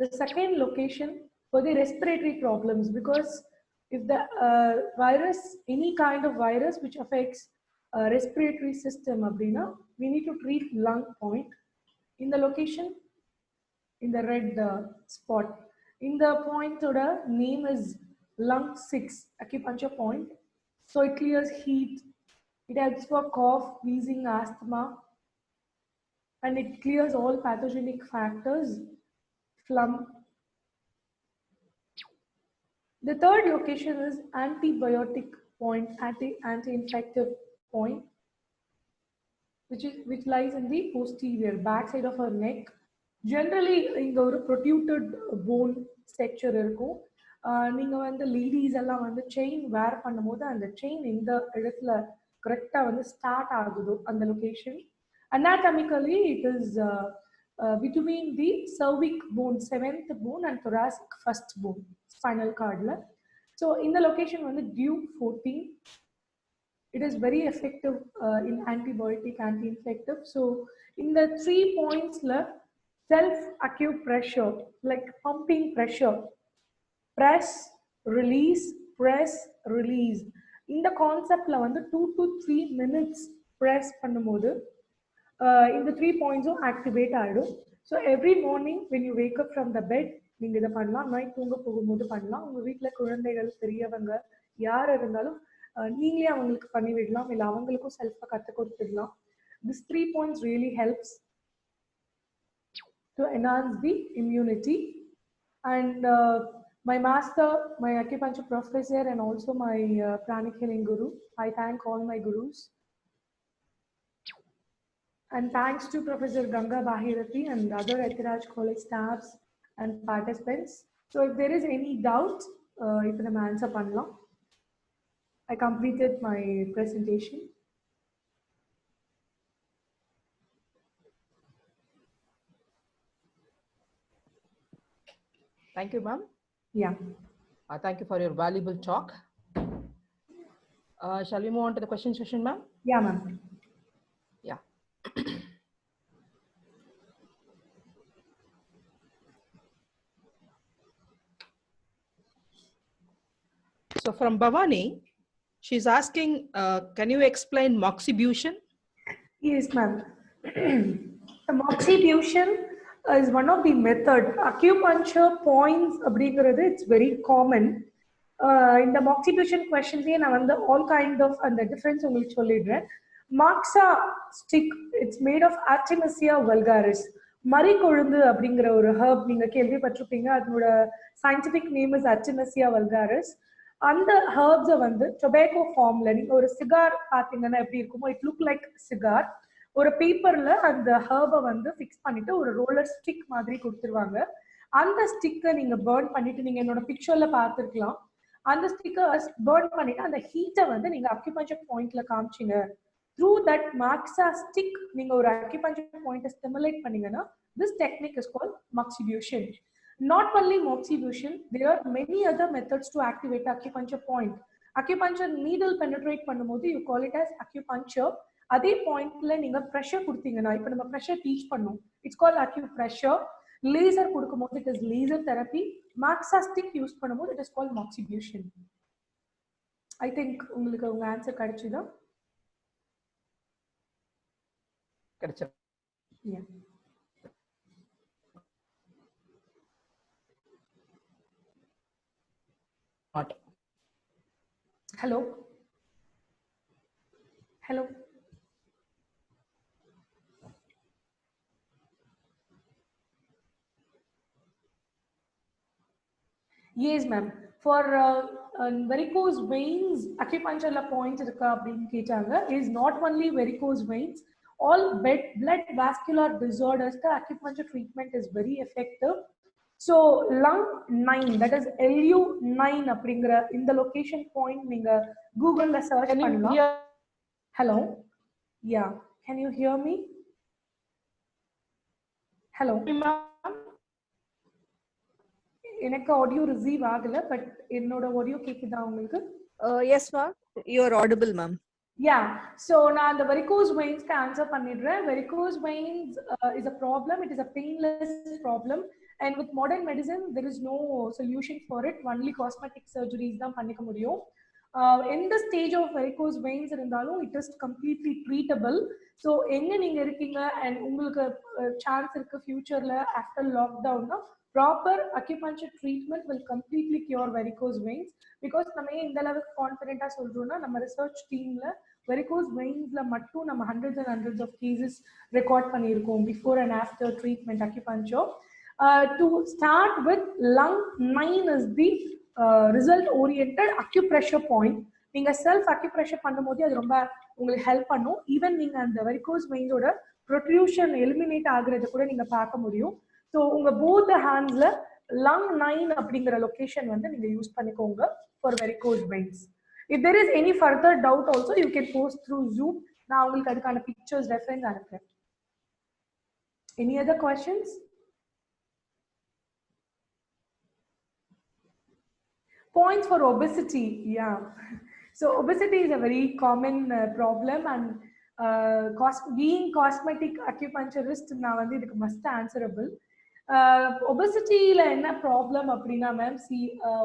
The second location for the respiratory problems, because if the virus, any kind of virus which affects respiratory system அப்படின்னா we need to treat lung point. In the location, in the red spot, in the point oda name is lung 6 acupuncture point. So it clears heat, it helps for cough, wheezing, asthma, and it clears all pathogenic factors, phlegm. The third location is antibiotic point, anti-infective point, which lies in the posterior back side of our neck. Generally இங்க ஒரு protruded bone structure இருக்கும். நீங்க வந்து ladies எல்லாம் வந்து chain வேர் பண்ணும்போது அந்த chain இந்த இடத்துல கரெக்டா வந்து ஸ்டார்ட் ஆகுதோ அந்த location. Anatomically it is between the cervic bone, 7th bone, and thoracic 1st bone, spinal cordல. So in the location வந்து due 14. It is very effective in antibiotic, anti-infective. So in the 3 points la self acupressure, like pumping pressure, press, release, press, release. In the concept la வந்து 2 to 3 minutes press பண்ணும்போது இந்த 3 points activate ஆயிடும். So every morning when you wake up from the bed, நீங்க இதை பண்ணலாம். Night தூங்க போகும்போது பண்ணலாம். உங்க வீட்டுல குழந்தைகள், பெரியவங்க யார் இருந்தாலும் நீங்களே அவங்களுக்கு பண்ணி விடலாம், இல்லை அவங்களுக்கும் செல்ஃபா கத்து கொடுத்துடலாம். This 3 points really helps to enhance the immunity. And my master, my acupuncture professor, and also my pranic healing guru, I thank all my gurus. And thanks to Professor Ganga Bahirathi and other Ethiraj College staffs and participants. So if there is any doubt, if the answer pannalam. I completed my presentation. Thank you, ma'am. Yeah. Thank you for your valuable talk. Shall we move on to the question session, ma'am? Yeah, ma'am. Yeah. from Bhavani. She's asking, can you explain moxibustion? Yes, ma'am. The moxibustion is one of the method. Acupuncture points அப்படிங்கிறது it's very common. இந்த moxibustion questionலயே நான் வந்து all kind of அந்த difference உங்களுக்கு சொல்லிடுறேன். Moxa stick, it's made of Artemisia vulgaris. மறிக்கொழுந்து அப்படிங்கிற ஒரு herb நீங்க கேள்விப்பட்டிருப்பீங்க. அதோட scientific name is Artemisia vulgaris. அந்த ஹர்ப்ஸை வந்து டொபேக்கோ ஃபார்ம்ல நீங்க ஒரு சிகார் பாத்தீங்கன்னா எப்படி இருக்குமோ இட் லுக் லைக் சிகார். ஒரு பேப்பர்ல அந்த ஹர்பை வந்து ஃபிக்ஸ் பண்ணிட்டு ஒரு ரோலர் ஸ்டிக் மாதிரி கொடுத்துருவாங்க. அந்த ஸ்டிக்கை நீங்க பர்ன் பண்ணிட்டு, நீங்க என்னோட பிக்சர்ல பார்த்துருக்கலாம், அந்த ஸ்டிக்கை பர்ன் பண்ணிட்டு அந்த ஹீட்டை வந்து நீங்க அக்யூபஞ்சர் பாயிண்ட்ல காமிச்சிங்க. த்ரூ தட் மாக்ஸா ஸ்டிக் நீங்க ஒரு அக்யூபஞ்சர் பாயிண்ட்டை ஸ்டிமுலேட் பண்ணீங்கன்னா this technique is called moxibustion. Not only moxibustion, there are many other methods to activate acupuncture point. Acupuncture needle penetrate பண்ணும்போது you call it as acupuncture. அதே பாயிண்ட்ல நீங்க pressure கொடுத்தீங்கன்னா, இப்போ நம்ம ப்ரெஷர் டீச் பண்ணோம், இட்ஸ் கால்ட் acupressure. லேசர் கொடுக்கும்போது it is laser therapy. Moxa stick use பண்ணும்போது it is called moxibustion. I think உங்களுக்கு உங்க ஆன்சர் கிடைச்சுதா? கிடைச்சது. Yeah. Hello. Hello. Yes, ma'am. For varicose veins, acupuncture point irukka appdinu kettaanga. Is not only varicose veins, all blood vascular disorders the acupuncture treatment is very effective. So lung 9, that is LU9 அப்படிங்கிற இந்த location point நீங்க கூகுள்ல search பண்ணலாம். Hello, yeah, can you hear me? Hello, எனக்கு audio receive ஆகல, but என்னோட audio கேக்குதா உங்களுக்கு? Yes ma'am, you are audible ma'am. Yeah, so நான் அந்த varicose veins க்கு ஆன்சர் பண்ணிடுறேன். Varicose veins is a problem. It is a painless problem. And with modern medicine, there is no solution for it. Only cosmetic surgeries தான் பண்ணிக்க முடியும். In the stage of varicose veins இருந்தாலும் it is completely treatable. So எங்க நீங்க இருக்கீங்க and உங்களுக்கு chance இருக்கு ஃபியூச்சர்ல after லாக்டவுன்னா proper acupuncture treatment will completely cure varicose veins. Because நம்ம இந்த அளவுக்கு கான்ஃபிடென்ட்டா சொல்றோம்னா நம்ம ரிசர்ச் டீம்ல varicose veinsல மட்டும் நம்ம hundreds and hundreds of cases record பண்ணியிருக்கோம் before and after treatment acupuncture. To start with, lung 9 is the result oriented acupressure point. நீங்க செல்ஃப் acupressure பண்ணும்போது அது ரொம்ப உங்களுக்கு ஹெல்ப் பண்ணும். ஈவன் நீங்க அந்த varicose veins ஓட protrusion eliminate ஆகுறத கூட நீங்க பார்க்க முடியும். ஸோ உங்க both handsல lung 9 அப்படிங்கிற லொகேஷன் வந்து நீங்க யூஸ் பண்ணிக்கோங்க for varicose veins. If there is any further doubt also, you can post through Zoom. நான் உங்களுக்கு அதுக்கான pictures reference அனுப்புறேன். Any other questions? Points for obesity. Yeah. So obesity is a very common problem, and being cosmetic acupuncturist, நான் வந்து இதுக்கு must answerable. ஒபெசிட்டியில என்ன problem அப்படின்னா ma'am,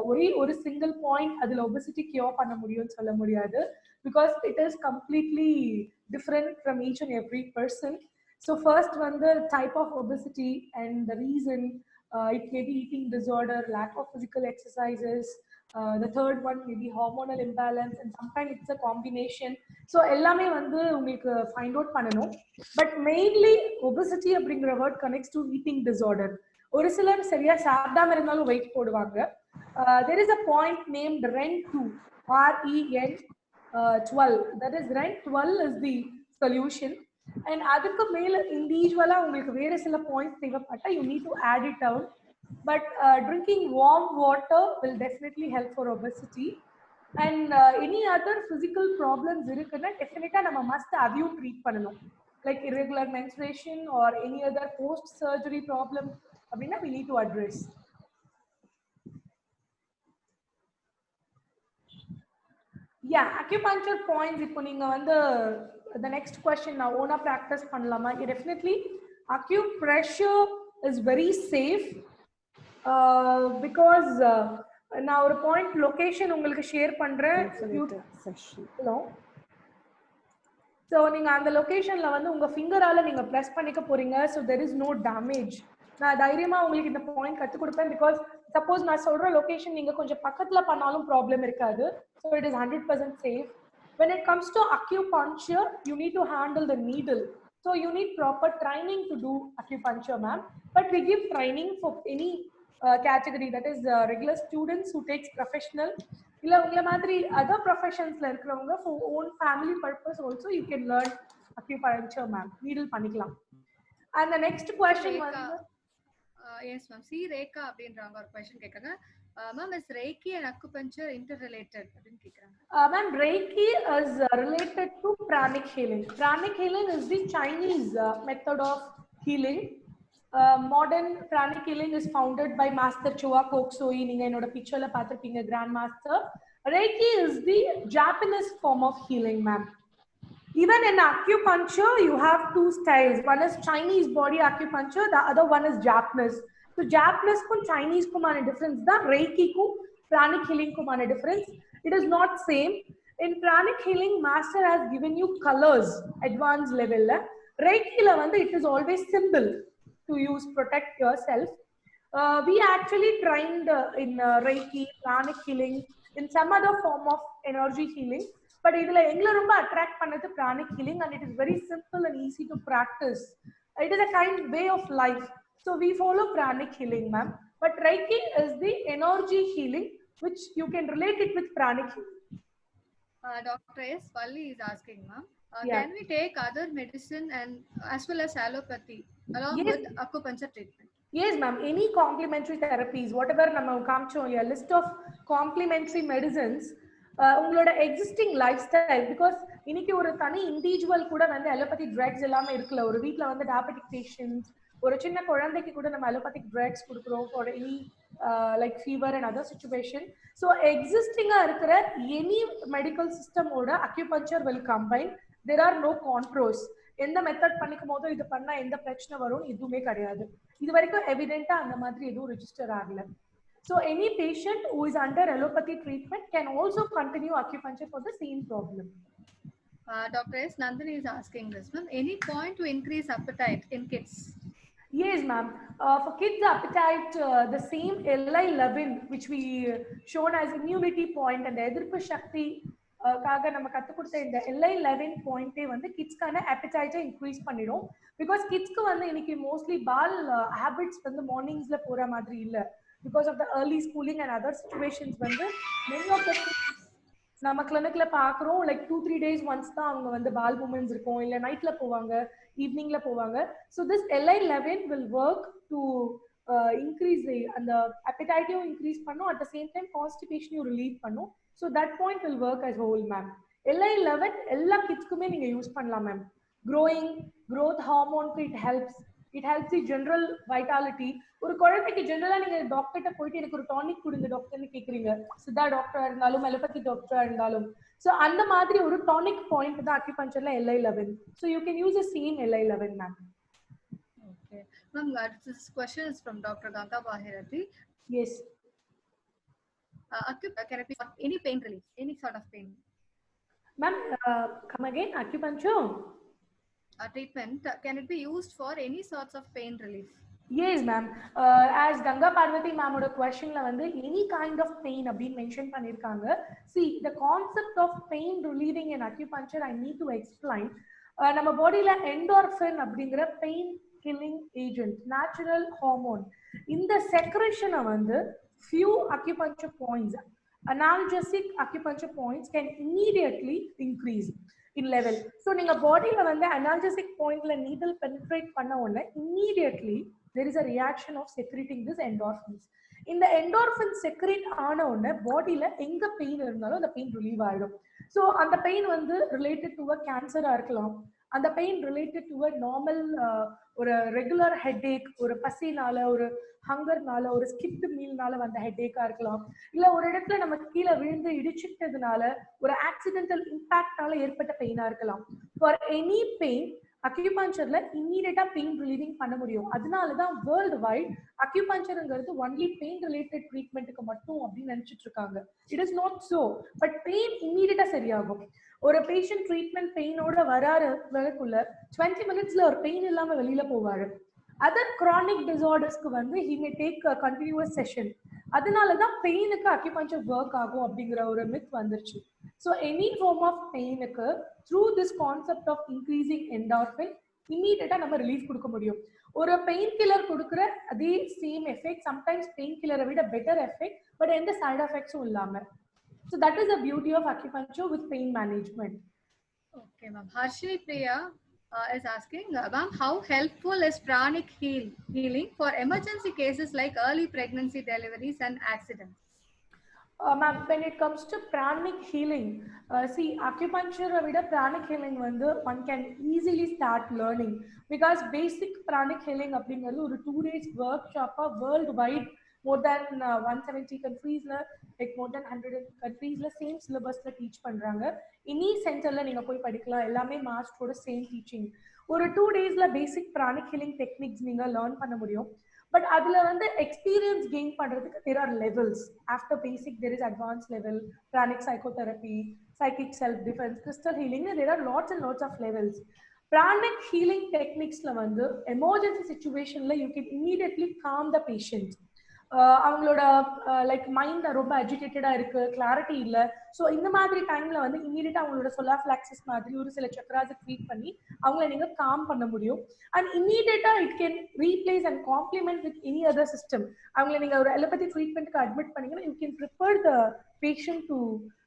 ஒரே ஒரு சிங்கிள் பாயிண்ட் அதுல ஒபெசிட்டி கியூர் பண்ண முடியும்னு சொல்ல முடியாது. Because it is completely different from each and every person. So first வந்து type of obesity and the reason, it may be eating disorder, lack of physical exercises. The third one may be hormonal imbalance, and sometimes it's a combination. So எல்லாமே வந்து உங்களுக்கு find out பண்ணணும். But mainly obesity அப்படிங்கிற word connects to eating disorder. ஒரு சிலர் சரியா சாப்பிடாம இருந்தாலும் weight போடுவாங்க. There is a point named REN2, REN12. That is REN12 is the solution. And அதுக்கு மேல இண்டிவிஜுவலா உங்களுக்கு வேற சில பாயிண்ட்ஸ் தேவைப்பட்டா you need to add it out. But drinking warm water will definitely help for obesity. And any other physical problems irukuna definitely nama must avium treat pananum, like irregular menstruation or any other post surgery problem abina we need to address. Yeah, acupuncture points ipo neenga vandu the next question na ona practice pannalama. Definitely acupressure is very safe. Because நான் ஒரு point location உங்களுக்கு share பண்றேன். Hello. So நீங்க அந்த லொகேஷன்ல வந்து உங்க ஃபிங்கரால நீங்க press பண்ணிக்க போறீங்க. So there is no damage. நான் தைரியமா உங்களுக்கு இந்த பாயிண்ட் கத்து கொடுப்பேன். பிகாஸ் சப்போஸ் நான் சொல்ற லொகேஷன் நீங்க கொஞ்சம் பக்கத்துல பண்ணாலும் ப்ராப்ளம் இருக்காது. So it is 100% safe. When it comes to acupuncture, you need to handle the needle. So you need proper training to do acupuncture, ma'am. But we give training for any category, that is regular students who takes professional. இல்ல உங்கள மாதிரி other professionsல இருக்கிறவங்க for own family purpose also you can learn acupuncture, ma'am. needle பண்ணிக்கலாம். And the next question வந்து yes ma'am, see Rekha அப்படின்றாங்க ஒரு question கேக்குறாங்க. Ma'am, is Reiki and acupuncture interrelated அப்படினு கேக்குறாங்க. Ma'am, Reiki is related to pranic healing. Pranic healing is the Chinese method of healing. Modern pranic healing is founded by Master Choa Kok Soi. நீங்க என்னோட பிக்சர்ல பாத்திருப்பீங்க, Grand Master. Reiki is the Japanese form of healing, ma'am. Even in acupuncture, you have two styles. One is Chinese body acupuncture, the other one is Japanese. So Japanese kum Chinese kumana difference da, Reiki kum pranic healing kumana difference. It is not same. In pranic healing, master has given you colors, advanced level. Reiki la vandu it is always symbol to use, protect yourself. We actually trained in Reiki, pranic healing, in some other form of energy healing. But idhula engla romba attract pannadhu pranic healing, and it is very simple and easy to practice. It is a kind way of life. So we follow pranic healing, ma'am. But Reiki is the energy healing, which you can relate it with pranic healing. Dr. S. Valli is asking, ma'am, Yeah. can we take other medicine and as well as allopathy along Yes. with acupuncture treatment? Yes, ma'am. Any complementary therapies, whatever நம்ம காமிச்சோம், a list of complementary medicines, உங்களோட existing life style, because இன்னைக்கு ஒரு தனி individual கூட வந்து allopathy drugs எல்லாமே இருக்குல்ல. ஒரு வீட்ல வந்து டயபெட்டிக் பேஷண்ட்ஸ், ஒரு சின்ன குழந்தைக்கு கூட நம்ம அலோபதிக் ட்ரக்ஸ் கொடுக்குறோம் for any like fever and other situation. So எக்ஸிஸ்டிங்கா இருக்கிற எனி மெடிக்கல் சிஸ்டமோட acupuncture will combine. There are no contras. எந்த மெத்தட் பண்ணிக்கும் போதும் இது பண்ணா எந்த பிரச்சனை வரும் எதுவுமே கிடையாது. இது வரைக்கும் எவிடென்ட்டா அந்த மாதிரி எதுவும் ரெஜிஸ்டர் ஆகல. So any patient who is under allopathy treatment can also continue acupuncture for the same problem. Dr. S. Nandini is asking this, ma'am, any point to increase appetite in kids? Yes, ma'am. For kids appetite, the same LI11 which we shown as immunity point and எதிர்ப்பு சக்தி காக நம்ம கத்து கொடுத்த இந்த LI11 பாயிண்டே வந்து கிட்ஸ்க்கான appetite increase பண்ணிடும். Because கிட்ஸ்க்கு வந்து இன்னைக்கு மோஸ்ட்லி பால் ஹேபிட்ஸ் வந்து மார்னிங்ஸ்ல போற மாதிரி இல்லை. Because of the early schooling and other situations, வந்து many of the நம்ம கிளினிக்ல பாக்குறோம், like 2-3 days once தான் அவங்க வந்து பால் மூமெண்ட்ஸ் இருக்கும், இல்ல நைட்ல போவாங்க, ஈவினிங்ல போவாங்க. So this LI11 will work to increase அந்த appetite-யும் increase பண்ணும், at the same time constipation-யும் relieve பண்ணும். So that point will work as whole, ma'am. LI11 எல்லா கிட்ஸ்க்குமே நீங்க யூஸ் பண்ணலாம், ma'am. growth hormone it helps. It helps the general vitality. ஒரு குழந்தைக்கு ஜெனரலா நீங்க டாக்டர்கிட்ட போயிட்டு எனக்கு ஒரு டானிக் கொடுங்க டாக்டர்னு கேக்குறீங்க, சித்தா டாக்டரா இருந்தாலும் அலோபதி டாக்டரா இருந்தாலும். சோ அந்த மாதிரி ஒரு டானிக் பாயிண்ட் தான் அக்யூபஞ்சர்ல LI11. So you can use the same LI11, ma'am. Okay, ma'am, this question is from Dr. Ganga Bahirati. Yes. Acupuncture can it be for any pain relief, any sort of pain? Ma'am, come again. Acupuncture Treatment, can it be used for any sorts of pain relief? Yes, ma'am. As Ganga Parvati ma'am oda question la vandu any kind of pain abin mention pannirukanga. See, the concept of pain relieving in acupuncture I need to explain. Nama body la endorphin abingra pain killing agent, natural hormone. In the secretion vandu few acupuncture points, analgesic acupuncture points can immediately increase in level. So நீங்க பாடியில வந்து analgesic pointல needle penetrate பண்ண உடனே immediately there is a reaction of secreting this endorphins. இந்த endorphin secrete ஆன உடனே பாடியில எங்க பெயின் இருந்தாலும் அந்த பெயின் ரிலீவ் ஆயிடும். ஸோ அந்த பெயின் வந்து ரிலேட்டட் டு அ கேன்சரா இருக்கலாம், அந்த pain related to a normal ஒரு ரெகுலர் ஹெட்ஏக், ஒரு பசினால, ஒரு ஹங்கர்னால, ஒரு ஸ்கிப்டு மீல்னால வந்த ஹெட்ஏக்கா இருக்கலாம், இல்ல ஒரு இடத்துல நம்ம கீழே விழுந்து இடிச்சுட்டதுனால ஒரு ஆக்சிடென்டல் இம்பாக்டால ஏற்பட்ட பெயினா இருக்கலாம். ஃபார் எனி பெயின் அக்யூபஞ்சர்ல இம்மீடியட்டா பெயின் ரிலீவிங் பண்ண முடியும். அதனாலதான் வேர்ல்டு வைட் அக்யூபஞ்சர்ங்கிறது ஒன்லி பெயின் ரிலேட்டட் ட்ரீட்மெண்ட்டுக்கு மட்டும் அப்படின்னு நினைச்சிட்டு இருக்காங்க. It is not so. But pain இம்மீடியட்டா சரியாகும். ஒரு பேஷண்ட் ட்ரீட்மெண்ட் பெயினோட வரக்குள்ள 20 மினிட்ஸ்ல ஒரு பெயின் இல்லாம வெளியில போவாரு. அதர் கிரானிக் டிசார்டர்ஸ்க்கு வந்து he may take a continuous session. அதனாலதான் பெயினுக்கு அக்யூபஞ்சர் ஒர்க் ஆகும் அப்படிங்கிற ஒரு மித் வந்துருச்சு. ஸோ எனி ஃபார்ம் ஆஃப் பெயினுக்கு through this concept of increasing endorphin இமீடியட்டா நம்ம ரிலீஃப் கொடுக்க முடியும். ஒரு பெயின் கில்லர் கொடுக்குற அதே சேம் எஃபெக்ட், சம்டைம்ஸ் பெயின் கில்லரை விட பெட்டர் எஃபெக்ட், பட் எந்த சைட் எஃபெக்ட்ஸும் இல்லாம. So that is the beauty of acupuncture with pain management. Okay ma'am. Harshini Priya is asking, ma'am, how helpful is pranic healing for emergency cases like early pregnancy, deliveries and accidents? Ma'am, when it comes to pranic healing, see, acupuncture vida pranic healing vandu one can easily start learning, because basic pranic healing அப்படிங்கிறது ஒரு 2 days workshop worldwide more than 170 countries la, like more than 100 countries la same syllabus la teach பண்றாங்க. any center la நீங்க போய் படிக்கலாம். எல்லாமே மாஸ்டரோட same teaching. ஒரு 2 days la basic pranic healing techniques நீங்க learn பண்ண முடியும். பட் அதுல வந்து எக்ஸ்பீரியன்ஸ் கெயின் பண்றதுக்கு there are levels. After basic there is advanced level, pranic psychotherapy, psychic self defense, crystal healing. There are lots and lots of levels. Pranic healing techniques la வந்து emergency situation la you can immediately calm the patient. அவங்களோட like mind ரொம்ப அஜிடேட்டடா இருக்கு, clarity இல்ல. So இந்த மாதிரி டைம்ல வந்து இமீடியட்டா அவங்களோட சொலார் பிளாக்சிஸ் மாதிரி ஒரு சில சக்கராஸை ட்ரீட் பண்ணி அவங்கள நீங்க காம் பண்ண முடியும். அண்ட் இமீடியட்டா it can replace and complement with any other system. அவங்கள நீங்க ஒரு எலோபதி ட்ரீட்மெண்ட்க்கு அட்மிட் பண்ணீங்கன்னா you can prepare the patient to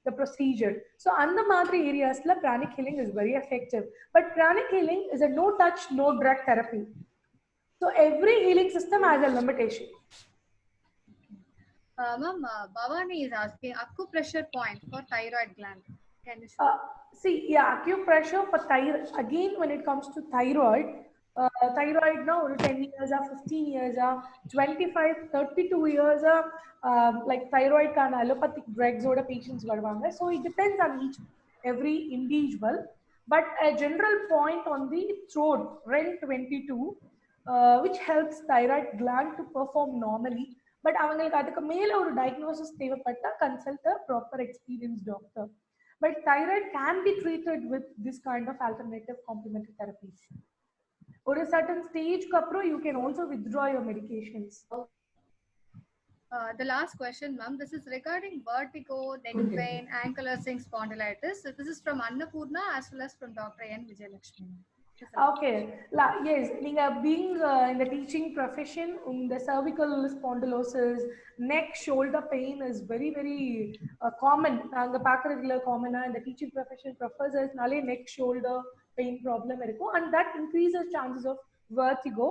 the procedure. So அந்த மாதிரி ஏரியாஸ்ல pranic healing is very effective. But pranic healing is a no touch no drug therapy. So every healing system has a limitation. Ma'am, Bhavani is asking acupressure point for thyroid gland. Can you see, yeah, acupressure for thyroid. Again, when it comes to thyroid, thyroid now 10 years or 15 years or 25 32 years like thyroid can allopathic drugs or patients varvanga. So it depends on every individual, but a general point on the throat REN 22 which helps thyroid gland to perform normally. But அவங்களுக்கு அதுக்கு மேல ஒரு diagnosis தேவைப்பட்டா consult a proper experience doctor. But thyroid can be treated with this kind of alternative complementary therapies. ஒரு certain ஸ்டேஜ்க்கு அப்புறம் you can also withdraw your medications. The last question, ma'am, this is regarding vertigo, neck pain, ankylosing spondylitis. This is from Annapurna as well as from Dr. N. Vijayalakshmi. Okay, yes, நீங்க being in the teaching profession, the cervical spondylosis, neck shoulder pain is very very common. நாங்க பார்க்கறதுல காமனா இந்த teaching profession professors நாலே neck shoulder pain problem இருக்கும், and that increases chances of vertigo.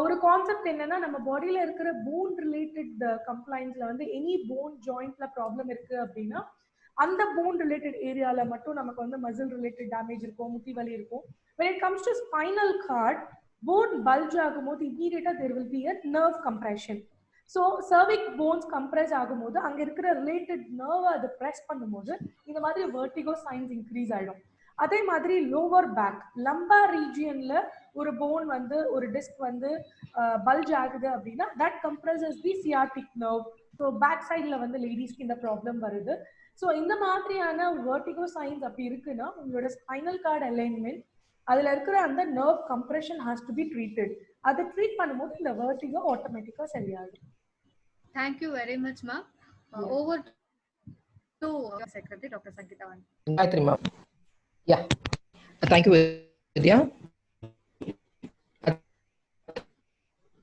ஒரு concept என்னன்னா, நம்ம பாடியில இருக்கிற போன் ரிலேட்டட் கம்ப்ளைண்ட்ஸ்ல வந்து எனி போன் ஜாயிண்ட்ல ப்ராப்ளம் இருக்கு அப்படின்னா அந்த போன் ரிலேட்டட் ஏரியால மட்டும் நமக்கு வந்து மசில் ரிலேட்டட் டேமேஜ் இருக்கும், முட்டி வலி இருக்கும். When it comes to spinal cord, bone bulge ஆகும்போது immediately there will be a nerve compression. So cervic bones compress ஆகும்போது அங்க இருக்கிற related nerve அதை press பண்ணும்போது இந்த மாதிரி vertigo signs increase ஆயிடும். அதே மாதிரி lower back, lumbar regionல ஒரு bone வந்து ஒரு disc வந்து bulge ஆகுது அப்படின்னா that compresses the sciatic nerve. So back sideல வந்து லேடிஸ்க்கு இந்த ப்ராப்ளம் வருது. ஸோ இந்த மாதிரியான vertigo signs அப்படி இருக்குன்னா உங்களோட spinal cord alignment அதுல இருக்கிற அந்த nerve compression has to be treated. அதை ட்ரீட் பண்ணும்போது இந்த vertigo ஆட்டோமேட்டிக்கா சரியாகும். Thank you very much, ma'am. Over to Secretary Dr. Sangeeta Vani. Gayatri ma'am. Yeah. Thank you, Vidya.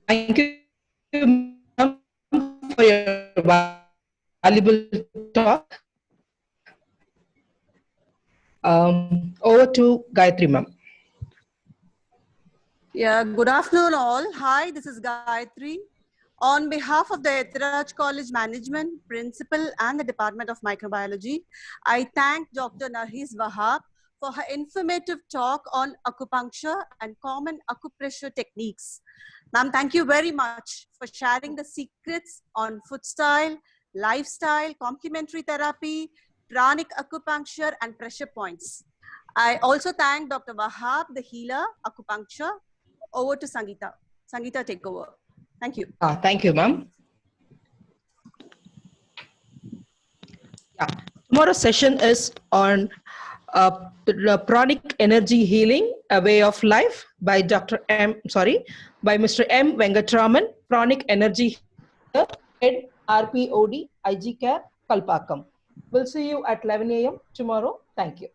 Thank you, ma'am, for your valuable talk. Over to Gayatri ma'am. Yeah, good afternoon all. Hi, this is Gayatri. On behalf of the Ethiraj College Management, Principal and the Department of Microbiology, I thank Dr. Nargis Wahab for her informative talk on acupuncture and common acupressure techniques. Ma'am, thank you very much for sharing the secrets on food style, lifestyle, complementary therapy, pranic acupuncture and pressure points. I also thank Dr. Wahab, the healer, acupuncture. Over to Sangeeta. Sangeeta, take over. Thank you. Thank you, ma'am. Yeah. Tomorrow's session is on pranic energy healing, a way of life by by Mr. M. Vengatraman, pranic energy healer, head RPOD, IG Care, Kalpakam. We'll see you at 11 a.m. tomorrow. Thank you.